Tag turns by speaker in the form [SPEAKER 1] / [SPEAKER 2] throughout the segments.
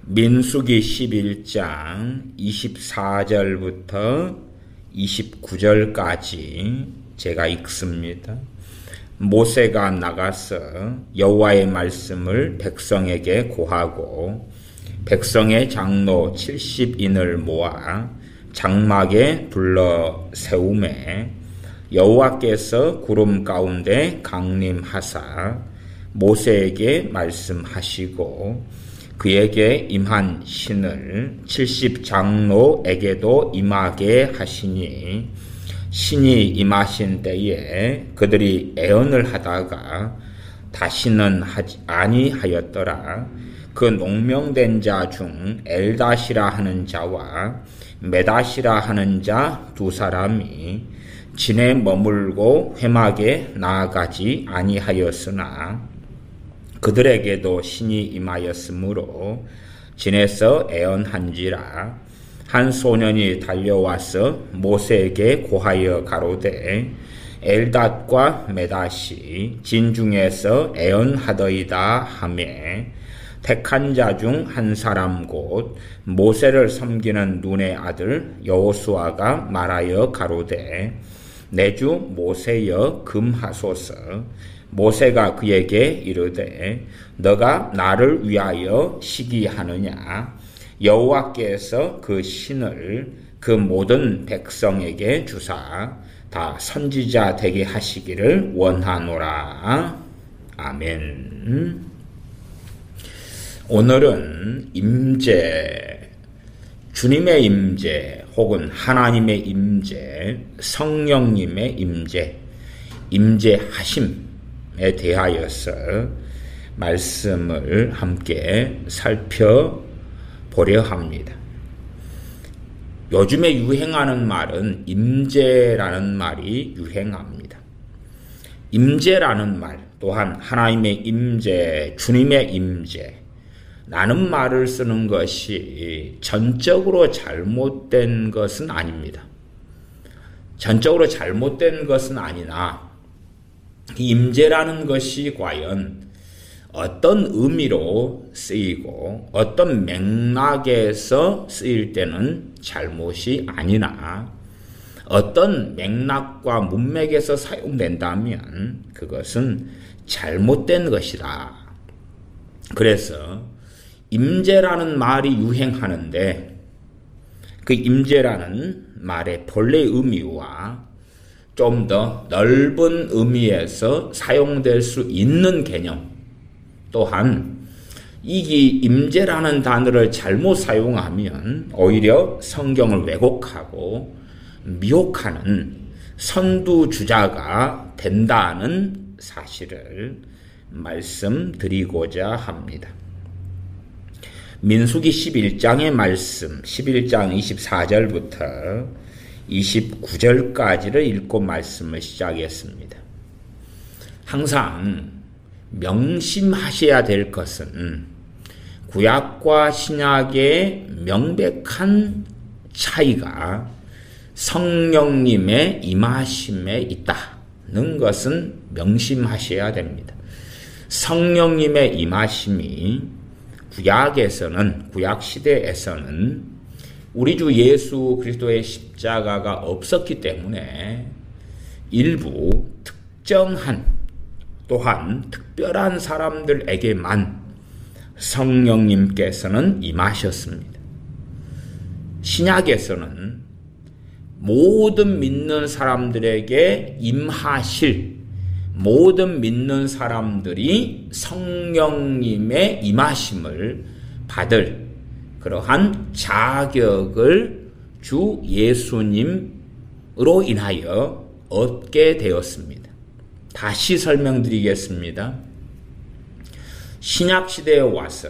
[SPEAKER 1] 민수기 11장 24절부터 29절까지 제가 읽습니다. 모세가 나가서 여호와의 말씀을 백성에게 고하고 백성의 장로 70인을 모아 장막에 둘러 세우매 여호와께서 구름 가운데 강림하사 모세에게 말씀하시고 그에게 임한 신을 70장로에게도 임하게 하시니 신이 임하신 때에 그들이 애언을 하다가 다시는 하지 아니하였더라. 그 농명된 자 중 엘다시라 하는 자와 메다시라 하는 자 두 사람이 진에 머물고 회막에 나아가지 아니하였으나 그들에게도 신이 임하였으므로 진에서 애언한지라. 한 소년이 달려와서 모세에게 고하여 가로되 엘닷과 메닷이 진 중에서 애언하더이다 하며 택한 자 중 한 사람 곧 모세를 섬기는 눈의 아들 여호수아가 말하여 가로되 내 주 모세여 금하소서. 모세가 그에게 이르되 너가 나를 위하여 시기하느냐. 여호와께서 그 신을 그 모든 백성에게 주사 다 선지자 되게 하시기를 원하노라. 아멘. 오늘은 임재, 주님의 임재 혹은 하나님의 임재, 성령님의 임재, 임재하심에 대하여서 말씀을 함께 살펴보려 합니다. 요즘에 유행하는 말은 임재라는 말이 유행합니다. 임재라는 말 또한 하나님의 임재, 주님의 임재 라는 말을 쓰는 것이 전적으로 잘못된 것은 아닙니다. 전적으로 잘못된 것은 아니나 임재라는 것이 과연 어떤 의미로 쓰이고 어떤 맥락에서 쓰일 때는 잘못이 아니나 어떤 맥락과 문맥에서 사용된다면 그것은 잘못된 것이다. 그래서 임재라는 말이 유행하는데 그 임재라는 말의 본래 의미와 좀 더 넓은 의미에서 사용될 수 있는 개념 또한 이 임재라는 단어를 잘못 사용하면 오히려 성경을 왜곡하고 미혹하는 선두주자가 된다는 사실을 말씀드리고자 합니다. 민수기 11장의 말씀 11장 24절부터 29절까지를 읽고 말씀을 시작했습니다. 항상 명심하셔야 될 것은 구약과 신약의 명백한 차이가 성령님의 임하심에 있다는 것은 명심하셔야 됩니다. 성령님의 임하심이 구약에서는, 구약시대에서는 우리 주 예수 그리스도의 십자가가 없었기 때문에 일부 특정한 또한 특별한 사람들에게만 성령님께서는 임하셨습니다. 신약에서는 모든 믿는 사람들에게 임하실 모든 믿는 사람들이 성령님의 임하심을 받을 그러한 자격을 주 예수님으로 인하여 얻게 되었습니다. 다시 설명드리겠습니다. 신약시대에 와서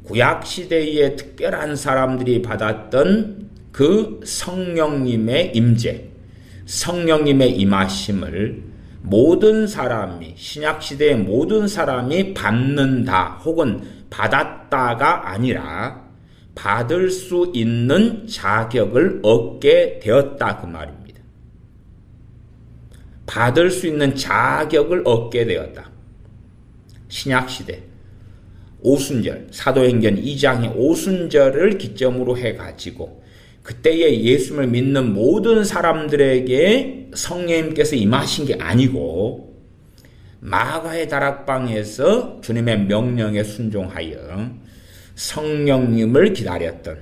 [SPEAKER 1] 구약시대의 특별한 사람들이 받았던 그 성령님의 임재, 성령님의 임하심을 모든 사람이 신약시대의 모든 사람이 받는다 혹은 받았다가 아니라 받을 수 있는 자격을 얻게 되었다 그 말입니다. 받을 수 있는 자격을 얻게 되었다. 신약시대 오순절, 사도행전 2장의 오순절을 기점으로 해가지고 그때에 예수를 믿는 모든 사람들에게 성령님께서 임하신 게 아니고 마가의 다락방에서 주님의 명령에 순종하여 성령님을 기다렸던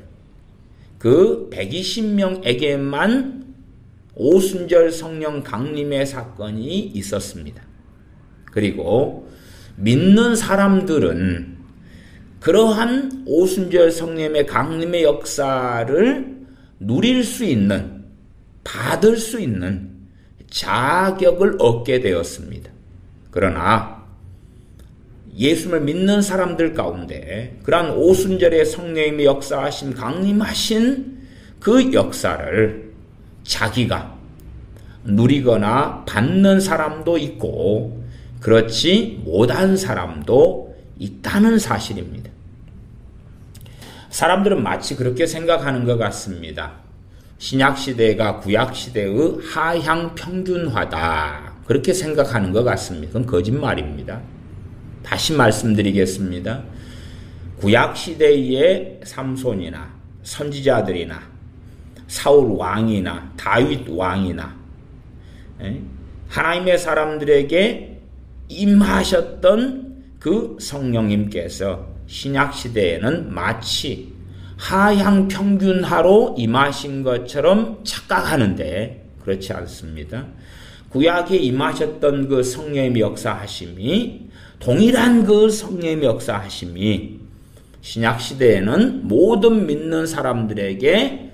[SPEAKER 1] 그 120명에게만 오순절 성령 강림의 사건이 있었습니다. 그리고 믿는 사람들은 그러한 오순절 성령의 강림의 역사를 누릴 수 있는, 받을 수 있는 자격을 얻게 되었습니다. 그러나 예수를 믿는 사람들 가운데 그러한 오순절의 성령님의 역사하신 강림하신 그 역사를 자기가 누리거나 받는 사람도 있고 그렇지 못한 사람도 있다는 사실입니다. 사람들은 마치 그렇게 생각하는 것 같습니다. 신약시대가 구약시대의 하향 평균화다. 그렇게 생각하는 것 같습니다. 그건 거짓말입니다. 다시 말씀드리겠습니다. 구약시대의 삼손이나 선지자들이나 사울 왕이나 다윗 왕이나 하나님의 사람들에게 임하셨던 그 성령님께서 신약시대에는 마치 하향 평균화로 임하신 것처럼 착각하는데 그렇지 않습니다. 구약에 임하셨던 그 성령의 역사하심이 동일한 그 성령의 역사하심이 신약시대에는 모든 믿는 사람들에게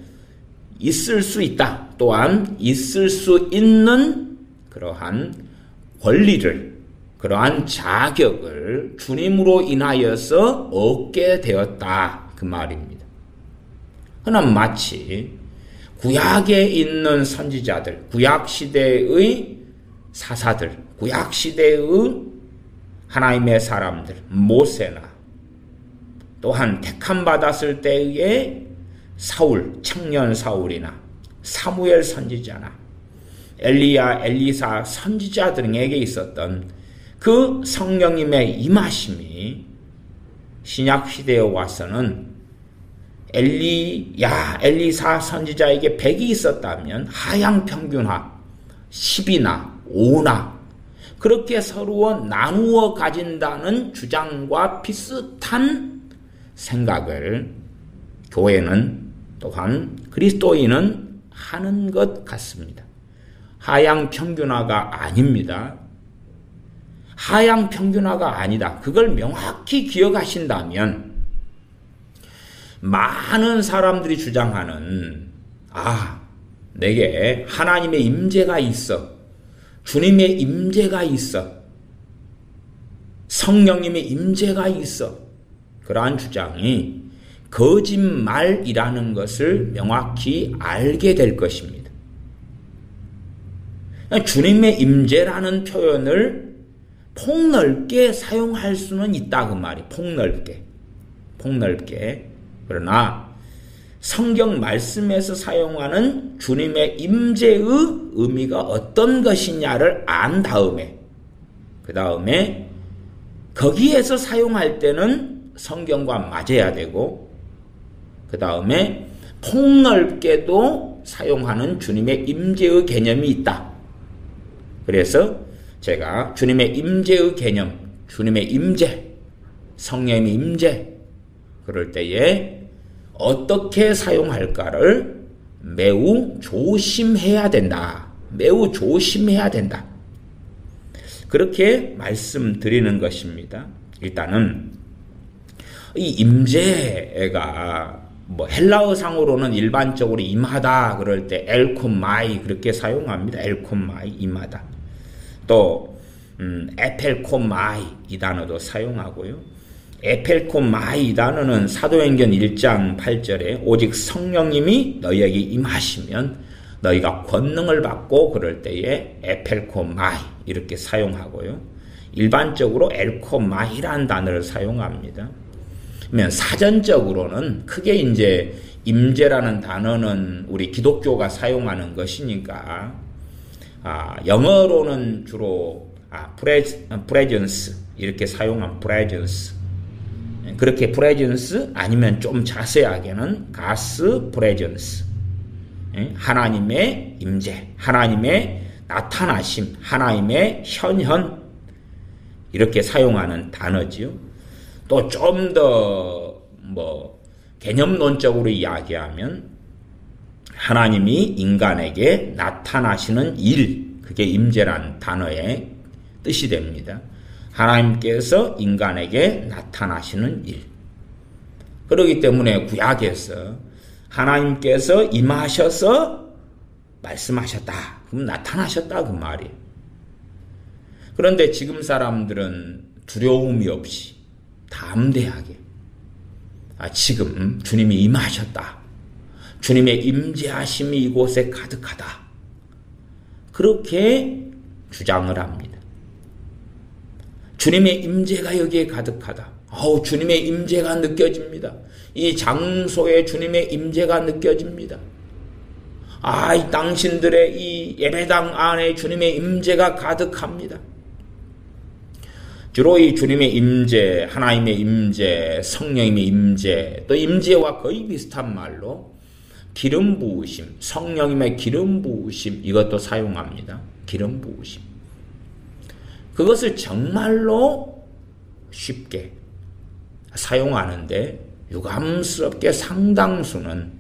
[SPEAKER 1] 있을 수 있다. 또한 있을 수 있는 그러한 권리를 그러한 자격을 주님으로 인하여서 얻게 되었다. 그 말입니다. 그러나 마치 구약에 있는 선지자들, 구약시대의 사사들, 구약시대의 하나님의 사람들, 모세나 또한 택함 받았을 때의 사울, 청년 사울이나 사무엘 선지자나 엘리야, 엘리사 선지자 등에게 있었던 그 성령님의 임하심이 신약시대에 와서는 엘리야, 엘리사 선지자에게 100이 있었다면 하향 평균화 10이나 5나 그렇게 서로 나누어 가진다는 주장과 비슷한 생각을 교회는 또한 그리스도인은 하는 것 같습니다. 하향 평균화가 아닙니다. 하향 평균화가 아니다. 그걸 명확히 기억하신다면 많은 사람들이 주장하는 내게 하나님의 임재가 있어. 주님의 임재가 있어. 성령님의 임재가 있어. 그러한 주장이 거짓말이라는 것을 명확히 알게 될 것입니다. 주님의 임재라는 표현을 폭넓게 사용할 수는 있다 그 말이. 폭넓게. 그러나 성경 말씀에서 사용하는 주님의 임재의 의미가 어떤 것이냐를 안 다음에 그 다음에 거기에서 사용할 때는 성경과 맞아야 되고 그 다음에 폭넓게도 사용하는 주님의 임재의 개념이 있다. 그래서 제가 주님의 임재의 개념, 주님의 임재, 성령의 임재 그럴 때에 어떻게 사용할까를 매우 조심해야 된다. 매우 조심해야 된다. 그렇게 말씀드리는 것입니다. 일단은 이 임재가 헬라어상으로는 일반적으로 임하다 그럴 때 엘코마이 그렇게 사용합니다. 엘코마이 임하다. 또 에펠코마이 이 단어도 사용하고요. 에펠코마이 이 단어는 사도행전 1장 8절에 오직 성령님이 너희에게 임하시면 너희가 권능을 받고 그럴 때에 에펠코마이 이렇게 사용하고요. 일반적으로 엘코마이라는 단어를 사용합니다. 그러면 사전적으로는 크게 이제 임재라는 단어는 우리 기독교가 사용하는 것이니까 영어로는 주로 presence 이렇게 사용한 presence 그렇게 프레전스 아니면 좀 자세하게는 가스 프레전스. 하나님의 임재, 하나님의 나타나심, 하나님의 현현 이렇게 사용하는 단어지요. 또 좀 더 개념론적으로 이야기하면 하나님이 인간에게 나타나시는 일, 그게 임재란 단어의 뜻이 됩니다. 하나님께서 인간에게 나타나시는 일. 그렇기 때문에 구약에서 하나님께서 임하셔서 말씀하셨다. 그럼 나타나셨다 그 말이에요. 그런데 지금 사람들은 두려움이 없이 담대하게 지금 주님이 임하셨다. 주님의 임재하심이 이곳에 가득하다. 그렇게 주장을 합니다. 주님의 임재가 여기에 가득하다. 주님의 임재가 느껴집니다. 이 장소에 주님의 임재가 느껴집니다. 이 당신들의 이 예배당 안에 주님의 임재가 가득합니다. 주로 이 주님의 임재, 하나님의 임재, 성령님의 임재, 또 임재와 거의 비슷한 말로 기름 부으심, 성령님의 기름 부으심 이것도 사용합니다. 기름 부으심. 그것을 정말로 쉽게 사용하는데 유감스럽게 상당수는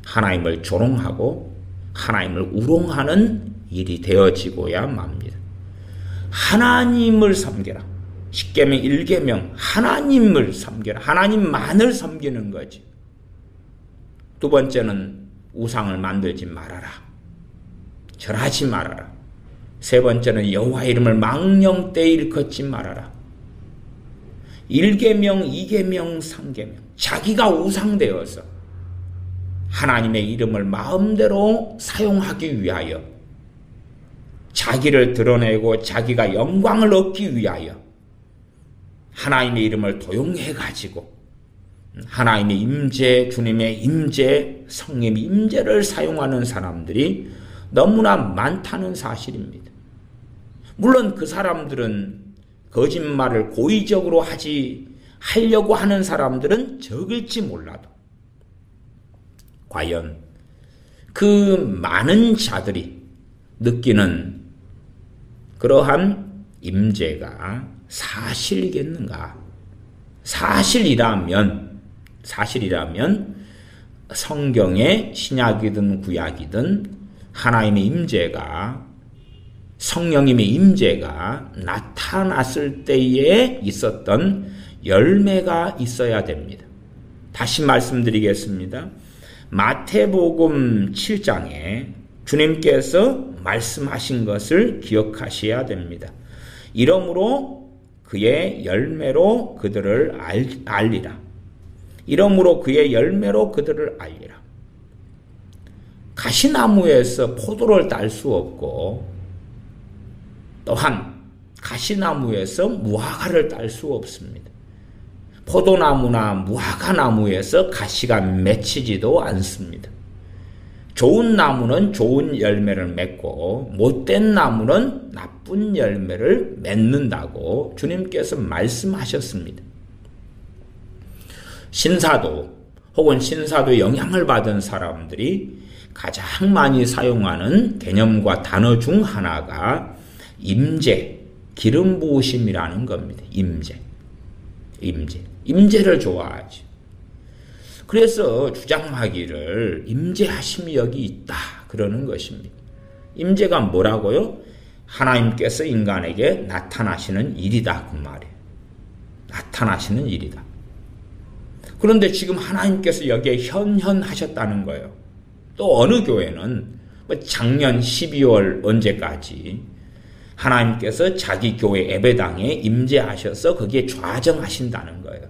[SPEAKER 1] 하나님을 조롱하고 하나님을 우롱하는 일이 되어지고야 맙니다. 하나님을 섬겨라. 십계명 1계명 하나님을 섬겨라. 하나님만을 섬기는 거지. 두 번째는 우상을 만들지 말아라. 절하지 말아라. 세 번째는 여호와 이름을 망령되이 일컫지 말아라. 1계명, 2계명, 3계명 자기가 우상되어서 하나님의 이름을 마음대로 사용하기 위하여 자기를 드러내고 자기가 영광을 얻기 위하여 하나님의 이름을 도용해가지고 하나님의 임재, 주님의 임재, 성령의 임재를 사용하는 사람들이 너무나 많다는 사실입니다. 물론 그 사람들은 거짓말을 고의적으로 하려고 하는 사람들은 적을지 몰라도 과연 그 많은 자들이 느끼는 그러한 임재가 사실이겠는가? 사실이라면 성경의 신약이든 구약이든 하나님의 임재가 성령님의 임재가 나타났을 때에 있었던 열매가 있어야 됩니다. 다시 말씀드리겠습니다. 마태복음 7장에 주님께서 말씀하신 것을 기억하셔야 됩니다. 이러므로 그의 열매로 그들을 알리라. 이러므로 그의 열매로 그들을 알리라. 가시나무에서 포도를 딸 수 없고 또한 가시나무에서 무화과를 딸 수 없습니다. 포도나무나 무화과나무에서 가시가 맺히지도 않습니다. 좋은 나무는 좋은 열매를 맺고 못된 나무는 나쁜 열매를 맺는다고 주님께서 말씀하셨습니다. 신사도 혹은 신사도 영향을 받은 사람들이 가장 많이 사용하는 개념과 단어 중 하나가 임재, 기름 부으심이라는 겁니다. 임재를 좋아하지. 그래서 주장하기를 임재하심이 여기 있다 그러는 것입니다. 임재가 뭐라고요? 하나님께서 인간에게 나타나시는 일이다 그 말이에요. 나타나시는 일이다. 그런데 지금 하나님께서 여기에 현현하셨다는 거예요. 또 어느 교회는 작년 12월 언제까지 하나님께서 자기 교회 예배당에 임재하셔서 거기에 좌정하신다는 거예요.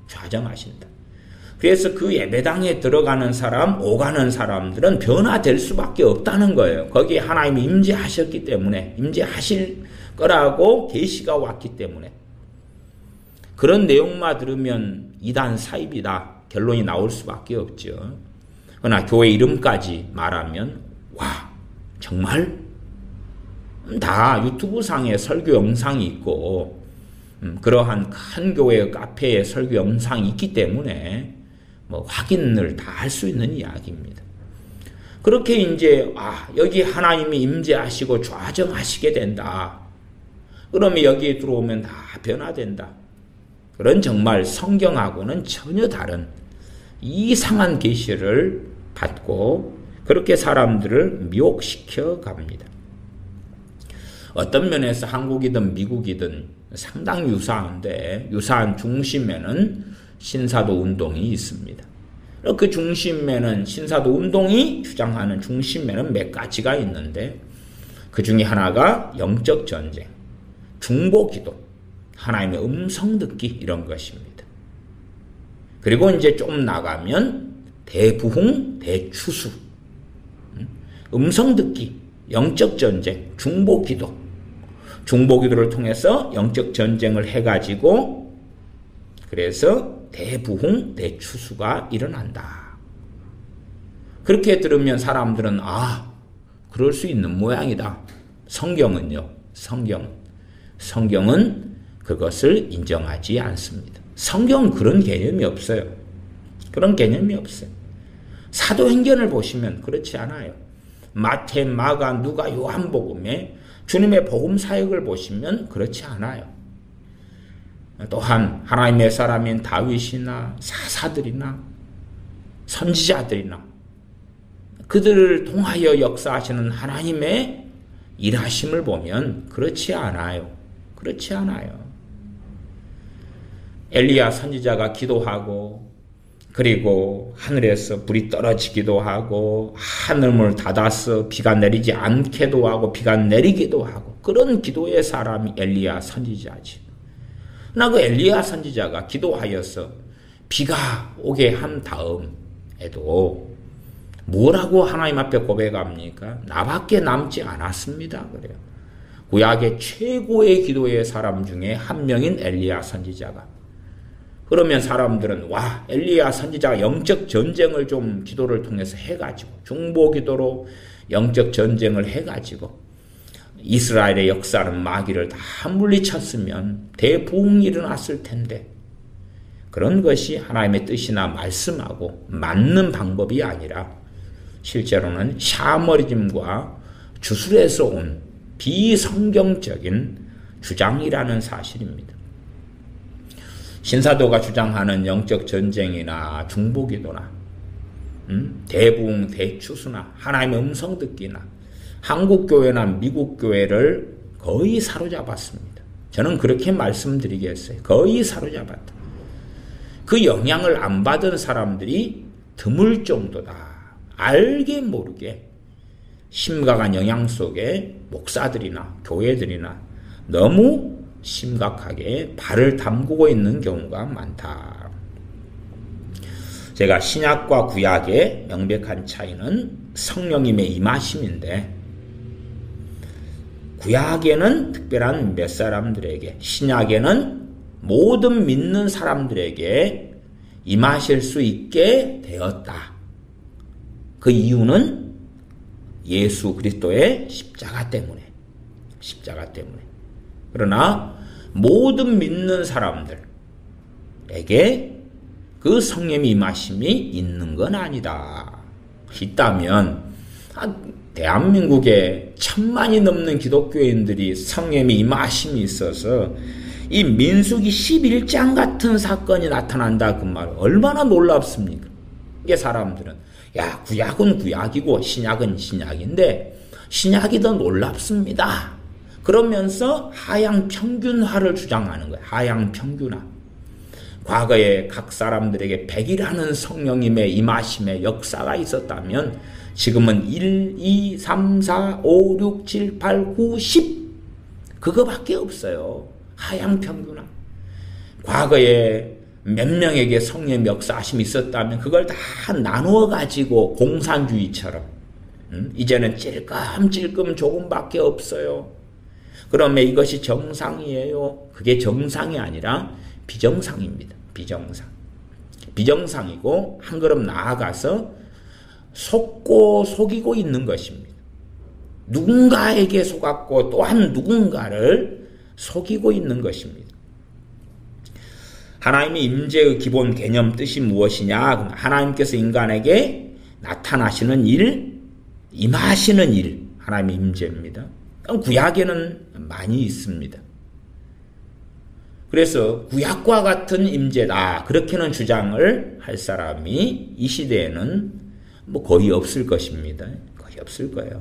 [SPEAKER 1] 좌정하신다. 그래서 그 예배당에 들어가는 사람, 오가는 사람들은 변화될 수밖에 없다는 거예요. 거기에 하나님이 임재하셨기 때문에, 임재하실 거라고 계시가 왔기 때문에. 그런 내용만 들으면 이단 사입이다 결론이 나올 수밖에 없죠. 그러나 교회 이름까지 말하면 와 정말 다 유튜브 상에 설교 영상이 있고 그러한 큰 교회 카페의 설교 영상이 있기 때문에 뭐 확인을 다 할 수 있는 이야기입니다. 그렇게 이제 여기 하나님이 임재하시고 좌정하시게 된다. 그러면 여기에 들어오면 다 변화된다. 그런 정말 성경하고는 전혀 다른 이상한 계시를 받고 그렇게 사람들을 미혹시켜 갑니다. 어떤 면에서 한국이든 미국이든 상당히 유사한데 유사한 중심에는 신사도 운동이 있습니다. 그 중심에는 신사도 운동이 주장하는 중심에는 몇 가지가 있는데 그 중에 하나가 영적 전쟁, 중보기도, 하나님의 음성 듣기 이런 것입니다. 그리고 이제 좀 나가면 대부흥, 대추수, 음성 듣기, 영적 전쟁, 중보기도, 중보기도를 통해서 영적 전쟁을 해가지고 그래서 대부흥, 대추수가 일어난다. 그렇게 들으면 사람들은 그럴 수 있는 모양이다. 성경은요. 성경은 그것을 인정하지 않습니다. 성경은 그런 개념이 없어요. 그런 개념이 없어요. 사도행전을 보시면 그렇지 않아요. 마태, 마가, 누가, 요한복음에 주님의 복음 사역을 보시면 그렇지 않아요. 또한 하나님의 사람인 다윗이나 사사들이나 선지자들이나 그들을 통하여 역사하시는 하나님의 일하심을 보면 그렇지 않아요. 그렇지 않아요. 엘리야 선지자가 기도하고 그리고 하늘에서 불이 떨어지기도 하고 하늘문을 닫아서 비가 내리지 않게도 하고 비가 내리기도 하고 그런 기도의 사람이 엘리야 선지자지. 그러나 그 엘리야 선지자가 기도하여서 비가 오게 한 다음에도 뭐라고 하나님 앞에 고백합니까? 나밖에 남지 않았습니다. 그래요. 구약의 최고의 기도의 사람 중에 한 명인 엘리야 선지자가. 그러면 사람들은 엘리야 선지자가 영적 전쟁을 좀 기도를 통해서 해가지고 중보 기도로 영적 전쟁을 해가지고 이스라엘의 역사는 마귀를 다 물리쳤으면 대부흥이 일어났을 텐데 그런 것이 하나님의 뜻이나 말씀하고 맞는 방법이 아니라 실제로는 샤머니즘과 주술에서 온 비성경적인 주장이라는 사실입니다. 신사도가 주장하는 영적 전쟁이나 중보기도나 대부흥, 대추수나 하나님의 음성 듣기나 한국교회나 미국교회를 거의 사로잡았습니다. 저는 그렇게 말씀드리겠어요. 거의 사로잡았다. 그 영향을 안 받은 사람들이 드물 정도다. 알게 모르게 심각한 영향 속에 목사들이나 교회들이나 너무 심각하게 발을 담그고 있는 경우가 많다. 제가 신약과 구약의 명백한 차이는 성령님의 임하심인데 구약에는 특별한 몇 사람들에게 신약에는 모든 믿는 사람들에게 임하실 수 있게 되었다. 그 이유는 예수 그리스도의 십자가 때문에. 그러나 모든 믿는 사람들에게 그 성령의 임하심이 있는 건 아니다. 있다면 대한민국에 1000만이 넘는 기독교인들이 성령의 임하심이 있어서 이 민수기 11장 같은 사건이 나타난다 그 말 얼마나 놀랍습니까? 이게 사람들은 구약은 구약이고 신약은 신약인데 신약이 더 놀랍습니다. 그러면서 하향 평균화를 주장하는 거예요. 하향 평균화. 과거에 각 사람들에게 100이라는 성령님의 임하심의 역사가 있었다면 지금은 1, 2, 3, 4, 5, 6, 7, 8, 9, 10 그거밖에 없어요. 하향 평균화. 과거에 몇 명에게 성령의 역사하심이 있었다면 그걸 다 나누어 가지고 공산주의처럼 이제는 찔끔찔끔 조금밖에 없어요. 그러면 이것이 정상이에요? 그게 정상이 아니라 비정상입니다. 비정상이고 한 걸음 나아가서 속고 속이고 있는 것입니다. 누군가에게 속았고 또한 누군가를 속이고 있는 것입니다. 하나님의 임재의 기본 개념 뜻이 무엇이냐? 하나님께서 인간에게 나타나시는 일, 임하시는 일, 하나님의 임재입니다. 구약에는 많이 있습니다. 그래서 구약과 같은 임재다, 그렇게는 주장을 할 사람이 이 시대에는 뭐 거의 없을 것입니다. 거의 없을 거예요.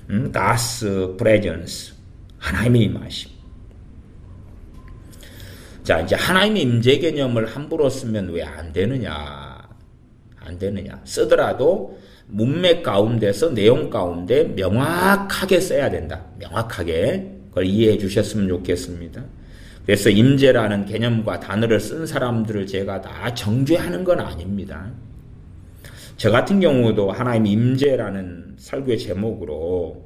[SPEAKER 1] God's presence, 하나님의 임하심. 자, 이제 하나님의 임재 개념을 함부로 쓰면 왜 안 되느냐? 안 되느냐? 쓰더라도 문맥 가운데서 내용 가운데 명확하게 써야 된다. 명확하게 그걸 이해해 주셨으면 좋겠습니다. 그래서 임재라는 개념과 단어를 쓴 사람들을 제가 다 정죄하는 건 아닙니다. 저 같은 경우도 하나님의 임재라는 설교의 제목으로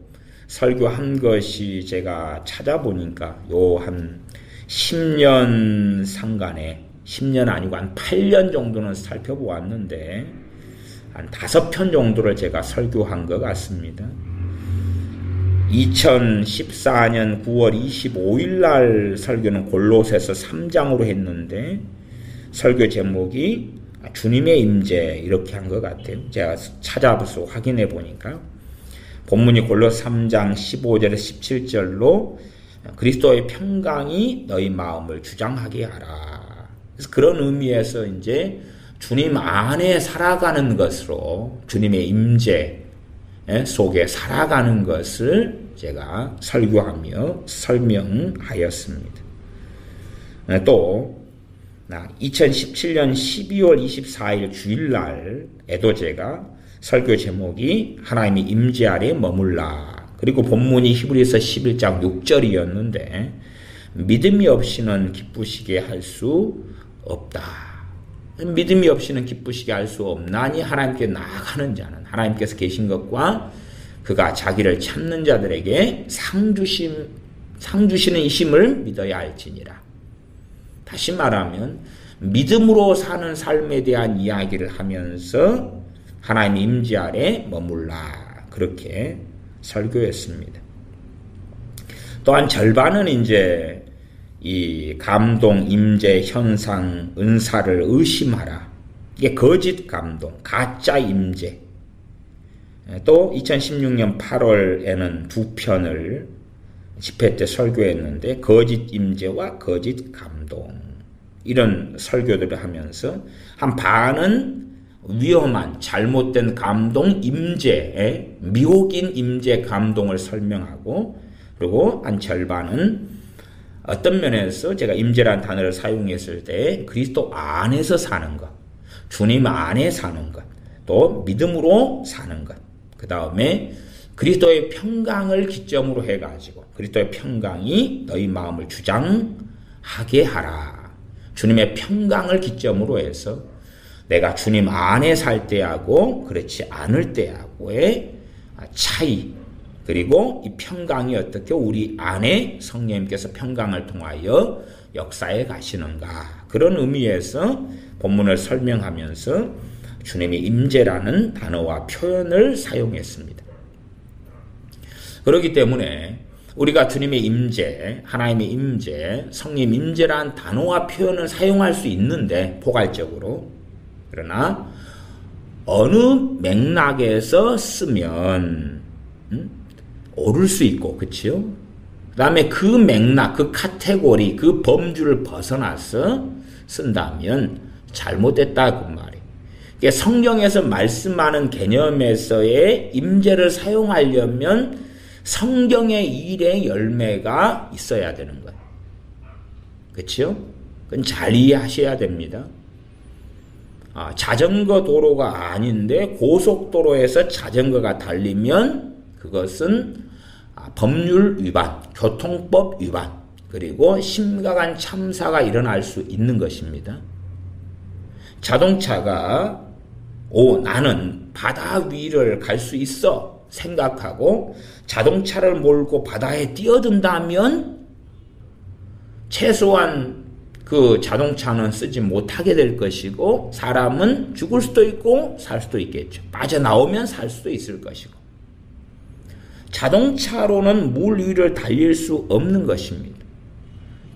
[SPEAKER 1] 설교한 것이 제가 찾아보니까 요 한 10년 상간에 10년 아니고 한 8년 정도는 살펴보았는데 한 5편 정도를 제가 설교한 것 같습니다. 2014년 9월 25일 날 설교는 골로새서 3장으로 했는데 설교 제목이 주님의 임재 이렇게 한 것 같아요. 제가 찾아서 확인해 보니까 본문이 골로새 3장 15절에서 17절로 그리스도의 평강이 너희 마음을 주장하게 하라. 그래서 그런 의미에서 이제 주님 안에 살아가는 것으로 주님의 임재 속에 살아가는 것을 제가 설교하며 설명하였습니다. 또 2017년 12월 24일 주일날에도 제가 설교 제목이 하나님의 임재 아래 머물라, 그리고 본문이 히브리서 11장 6절이었는데 믿음이 없이는 기쁘시게 할 수 없다. 믿음이 없이는 기쁘시게 할 수 없나니 하나님께 나아가는 자는 하나님께서 계신 것과 그가 자기를 찾는 자들에게 상 주시는 이심을 믿어야 할지니라. 다시 말하면 믿음으로 사는 삶에 대한 이야기를 하면서 하나님의 임재 아래 머물라, 그렇게 설교했습니다. 또한 절반은 이제 이 감동, 임재, 현상, 은사를 의심하라. 이게 거짓 감동, 가짜 임재. 또 2016년 8월에는 2편을 집회 때 설교했는데 거짓 임재와 거짓 감동, 이런 설교들을 하면서 한 반은 위험한 잘못된 감동, 임재, 미혹인 임재 감동을 설명하고, 그리고 한 절반은 어떤 면에서 제가 임재라는 단어를 사용했을 때 그리스도 안에서 사는 것, 주님 안에 사는 것, 또 믿음으로 사는 것, 그 다음에 그리스도의 평강을 기점으로 해가지고 그리스도의 평강이 너희 마음을 주장하게 하라. 주님의 평강을 기점으로 해서 내가 주님 안에 살 때하고 그렇지 않을 때하고의 차이, 그리고 이 평강이 어떻게 우리 안에 성령님께서 평강을 통하여 역사해 가시는가, 그런 의미에서 본문을 설명하면서 주님의 임재라는 단어와 표현을 사용했습니다. 그렇기 때문에 우리가 주님의 임재, 하나님의 임재, 성령 임재라는 단어와 표현을 사용할 수 있는데 포괄적으로, 그러나 어느 맥락에서 쓰면 옳을 수 있고, 그치요? 그 다음에 그 맥락, 그 카테고리, 그 범주를 벗어나서 쓴다면 잘못됐다, 그 말이에요. 그러니까 성경에서 말씀하는 개념에서의 임재를 사용하려면 성경의 일의 열매가 있어야 되는 거예요. 그치요? 그건 잘 이해하셔야 됩니다. 자전거 도로가 아닌데 고속도로에서 자전거가 달리면 그것은 법률 위반, 교통법 위반, 그리고 심각한 참사가 일어날 수 있는 것입니다. 자동차가 나는 바다 위를 갈 수 있어 생각하고 자동차를 몰고 바다에 뛰어든다면 최소한 그 자동차는 쓰지 못하게 될 것이고 사람은 죽을 수도 있고 살 수도 있겠죠. 빠져나오면 살 수도 있을 것이고, 자동차로는 물 위를 달릴 수 없는 것입니다.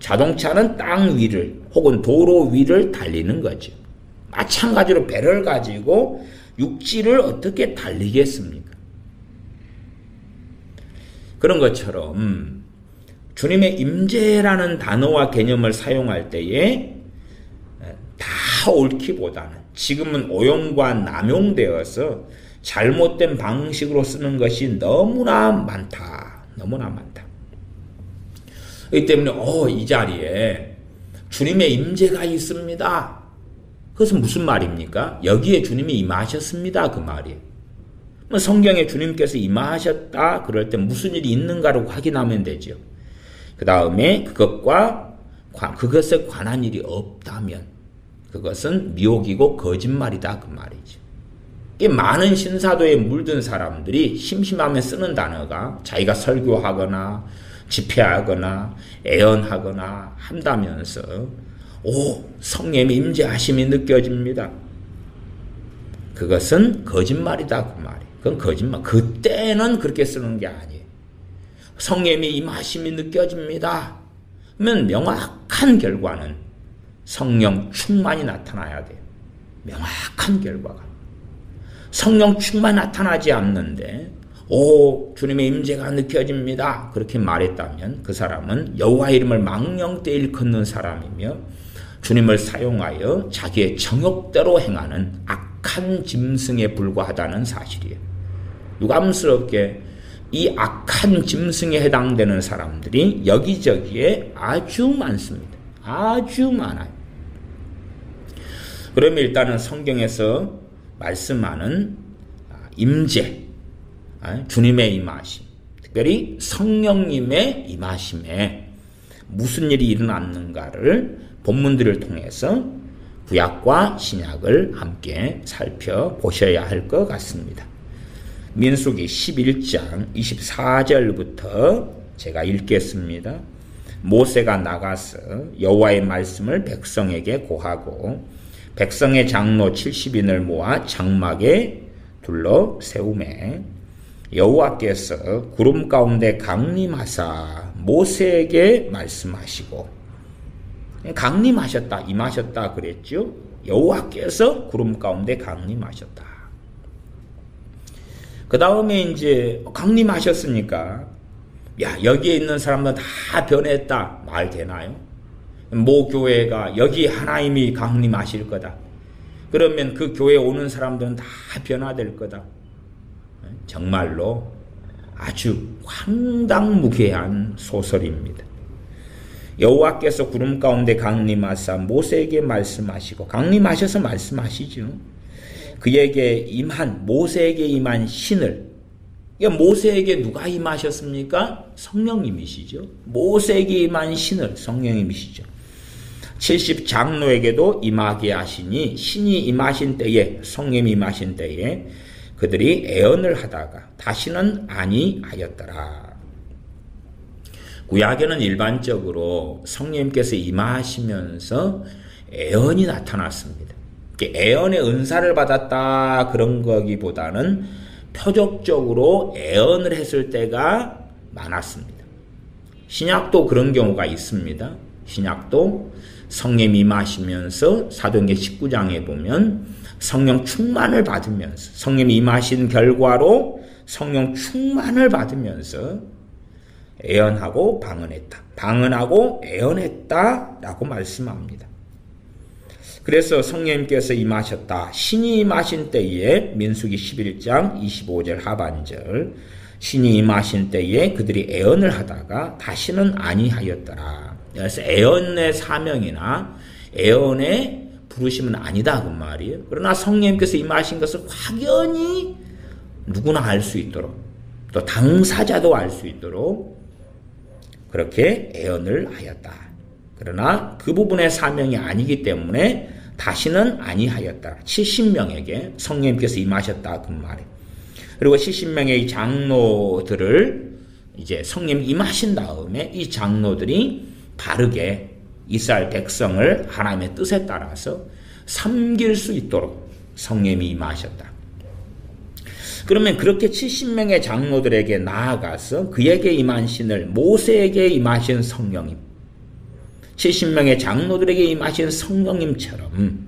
[SPEAKER 1] 자동차는 땅 위를 혹은 도로 위를 달리는 거죠. 마찬가지로 배를 가지고 육지를 어떻게 달리겠습니까? 그런 것처럼 주님의 임재라는 단어와 개념을 사용할 때에 다 옳기보다는 지금은 오용과 남용되어서 잘못된 방식으로 쓰는 것이 너무나 많다. 너무나 많다. 그렇기 때문에 이 자리에 주님의 임재가 있습니다. 그것은 무슨 말입니까? 여기에 주님이 임하셨습니다. 그 말이에요. 성경에 주님께서 임하셨다 그럴 때 무슨 일이 있는가를 확인하면 되죠. 그 다음에 그것에 관한 일이 없다면 그것은 미혹이고 거짓말이다 그 말이죠. 많은 신사도에 물든 사람들이 심심하면 쓰는 단어가 자기가 설교하거나 집회하거나 애언하거나 한다면서 성령의 임재하심이 느껴집니다. 그것은 거짓말이다 그 말이에요. 그건 거짓말. 그때는 그렇게 쓰는 게 아니에요. 성령의 임하심이 느껴집니다. 그러면 명확한 결과는 성령 충만이 나타나야 돼요. 명확한 결과가. 성령 충만 나타나지 않는데 주님의 임재가 느껴집니다. 그렇게 말했다면 그 사람은 여호와 이름을 망령되이 일컫는 사람이며 주님을 사용하여 자기의 정욕대로 행하는 악한 짐승에 불과하다는 사실이에요. 유감스럽게 이 악한 짐승에 해당되는 사람들이 여기저기에 아주 많습니다. 아주 많아요. 그러면 일단은 성경에서 말씀하는 임재, 주님의 임하심, 특별히 성령님의 임하심에 무슨 일이 일어났는가를 본문들을 통해서 구약과 신약을 함께 살펴보셔야 할 것 같습니다. 민수기 11장 24절부터 제가 읽겠습니다. 모세가 나가서 여호와의 말씀을 백성에게 고하고 백성의 장로 70인을 모아 장막에 둘러 세우매 여호와께서 구름 가운데 강림하사 모세에게 말씀하시고 강림하셨다 임하셨다 그랬죠. 여호와께서 구름 가운데 강림하셨다. 그 다음에 이제 강림하셨으니까 여기에 있는 사람들 다 변했다 말 되나요? 모 교회가 여기 하나님이 강림하실 거다. 그러면 그 교회에 오는 사람들은 다 변화될 거다. 정말로 아주 황당무계한 소설입니다. 여호와께서 구름 가운데 강림하사 모세에게 말씀하시고 강림하셔서 말씀하시죠. 그에게 임한 모세에게 임한 신을 모세에게 누가 임하셨습니까? 성령님이시죠. 모세에게 임한 신을 성령님이시죠. 70장로에게도 임하게 하시니 신이 임하신 때에 성령이 임하신 때에 그들이 애언을 하다가 다시는 아니하였더라. 구약에는 일반적으로 성령님께서 임하시면서 애언이 나타났습니다. 애언의 은사를 받았다 그런 거기보다는 표적적으로 애언을 했을 때가 많았습니다. 신약도 그런 경우가 있습니다. 신약도 성령 임하시면서 사도행전 19장에 보면 성령 충만을 받으면서 성령 임하신 결과로 성령 충만을 받으면서 애언하고 방언했다. 방언하고 애언했다라고 말씀합니다. 그래서 성령님께서 임하셨다. 신이 임하신 때에 민수기 11장 25절 하반절 신이 임하신 때에 그들이 애언을 하다가 다시는 아니하였더라. 그래서 애언의 사명이나 애언의 부르심은 아니다 그 말이에요. 그러나 성령님께서 임하신 것을 확연히 누구나 알 수 있도록 또 당사자도 알 수 있도록 그렇게 애언을 하였다. 그러나 그 부분의 사명이 아니기 때문에 다시는 아니하였다. 70명에게 성령님께서 임하셨다 그 말이에요. 그리고 70명의 장로들을 이제 성령 임하신 다음에 이 장로들이 바르게 이스라엘 백성을 하나님의 뜻에 따라서 섬길 수 있도록 성령이 임하셨다. 그러면 그렇게 70명의 장로들에게 나아가서 그에게 임한 신을 모세에게 임하신 성령님 70명의 장로들에게 임하신 성령님처럼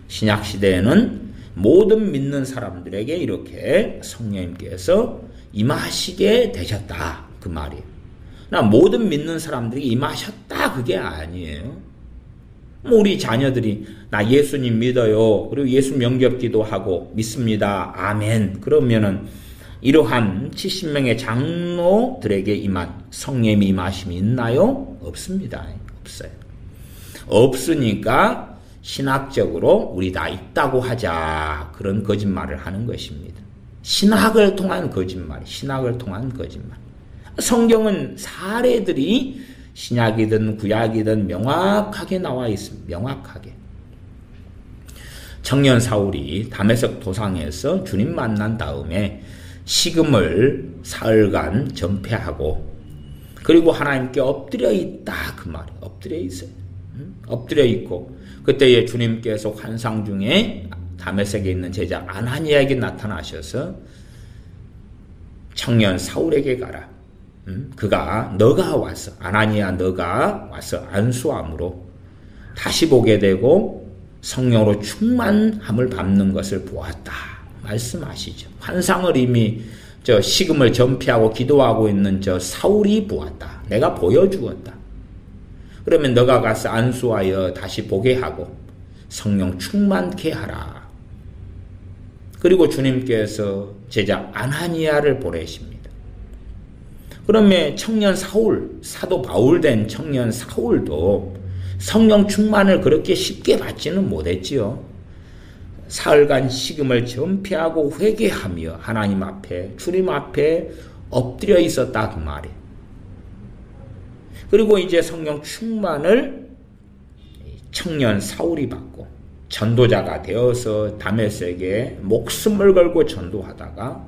[SPEAKER 1] 신약시대에는 모든 믿는 사람들에게 이렇게 성령님께서 임하시게 되셨다. 그 말이에요. 나 모든 믿는 사람들에게 임하셨다. 그게 아니에요. 우리 자녀들이 나 예수님 믿어요. 그리고 예수 명절 기도하고 믿습니다. 아멘. 그러면은 이러한 70명의 장로들에게 임한 성령님의 임하심이 있나요? 없습니다. 없어요. 없으니까 신학적으로 우리 다 있다고 하자. 그런 거짓말을 하는 것입니다. 신학을 통한 거짓말. 신학을 통한 거짓말. 성경은 사례들이 신약이든 구약이든 명확하게 나와 있습니다. 명확하게. 청년 사울이 다메섹 도상에서 주님 만난 다음에 식음을 사흘간 전폐하고 그리고 하나님께 엎드려 있다. 그 말이에요. 엎드려 있어요. 엎드려 있고 그때에 주님께서 환상 중에 다메섹에 있는 제자 아나니아에게 나타나셔서 청년 사울에게 가라. 그가 너가 와서 아나니아 너가 와서 안수함으로 다시 보게 되고 성령으로 충만함을 받는 것을 보았다. 말씀하시죠. 환상을 이미 식음을 전폐하고 기도하고 있는 사울이 보았다. 내가 보여주었다. 그러면 너가 가서 안수하여 다시 보게 하고 성령 충만케 하라. 그리고 주님께서 제자 아나니아를 보내십니다. 그러면 청년 사울, 사도 바울 된 청년 사울도 성령 충만을 그렇게 쉽게 받지는 못했지요. 사흘간 식음을 전폐하고 회개하며 하나님 앞에 주님 앞에 엎드려 있었다 그 말이에요. 그리고 이제 성령 충만을 청년 사울이 받고 전도자가 되어서 다메섹에 목숨을 걸고 전도하다가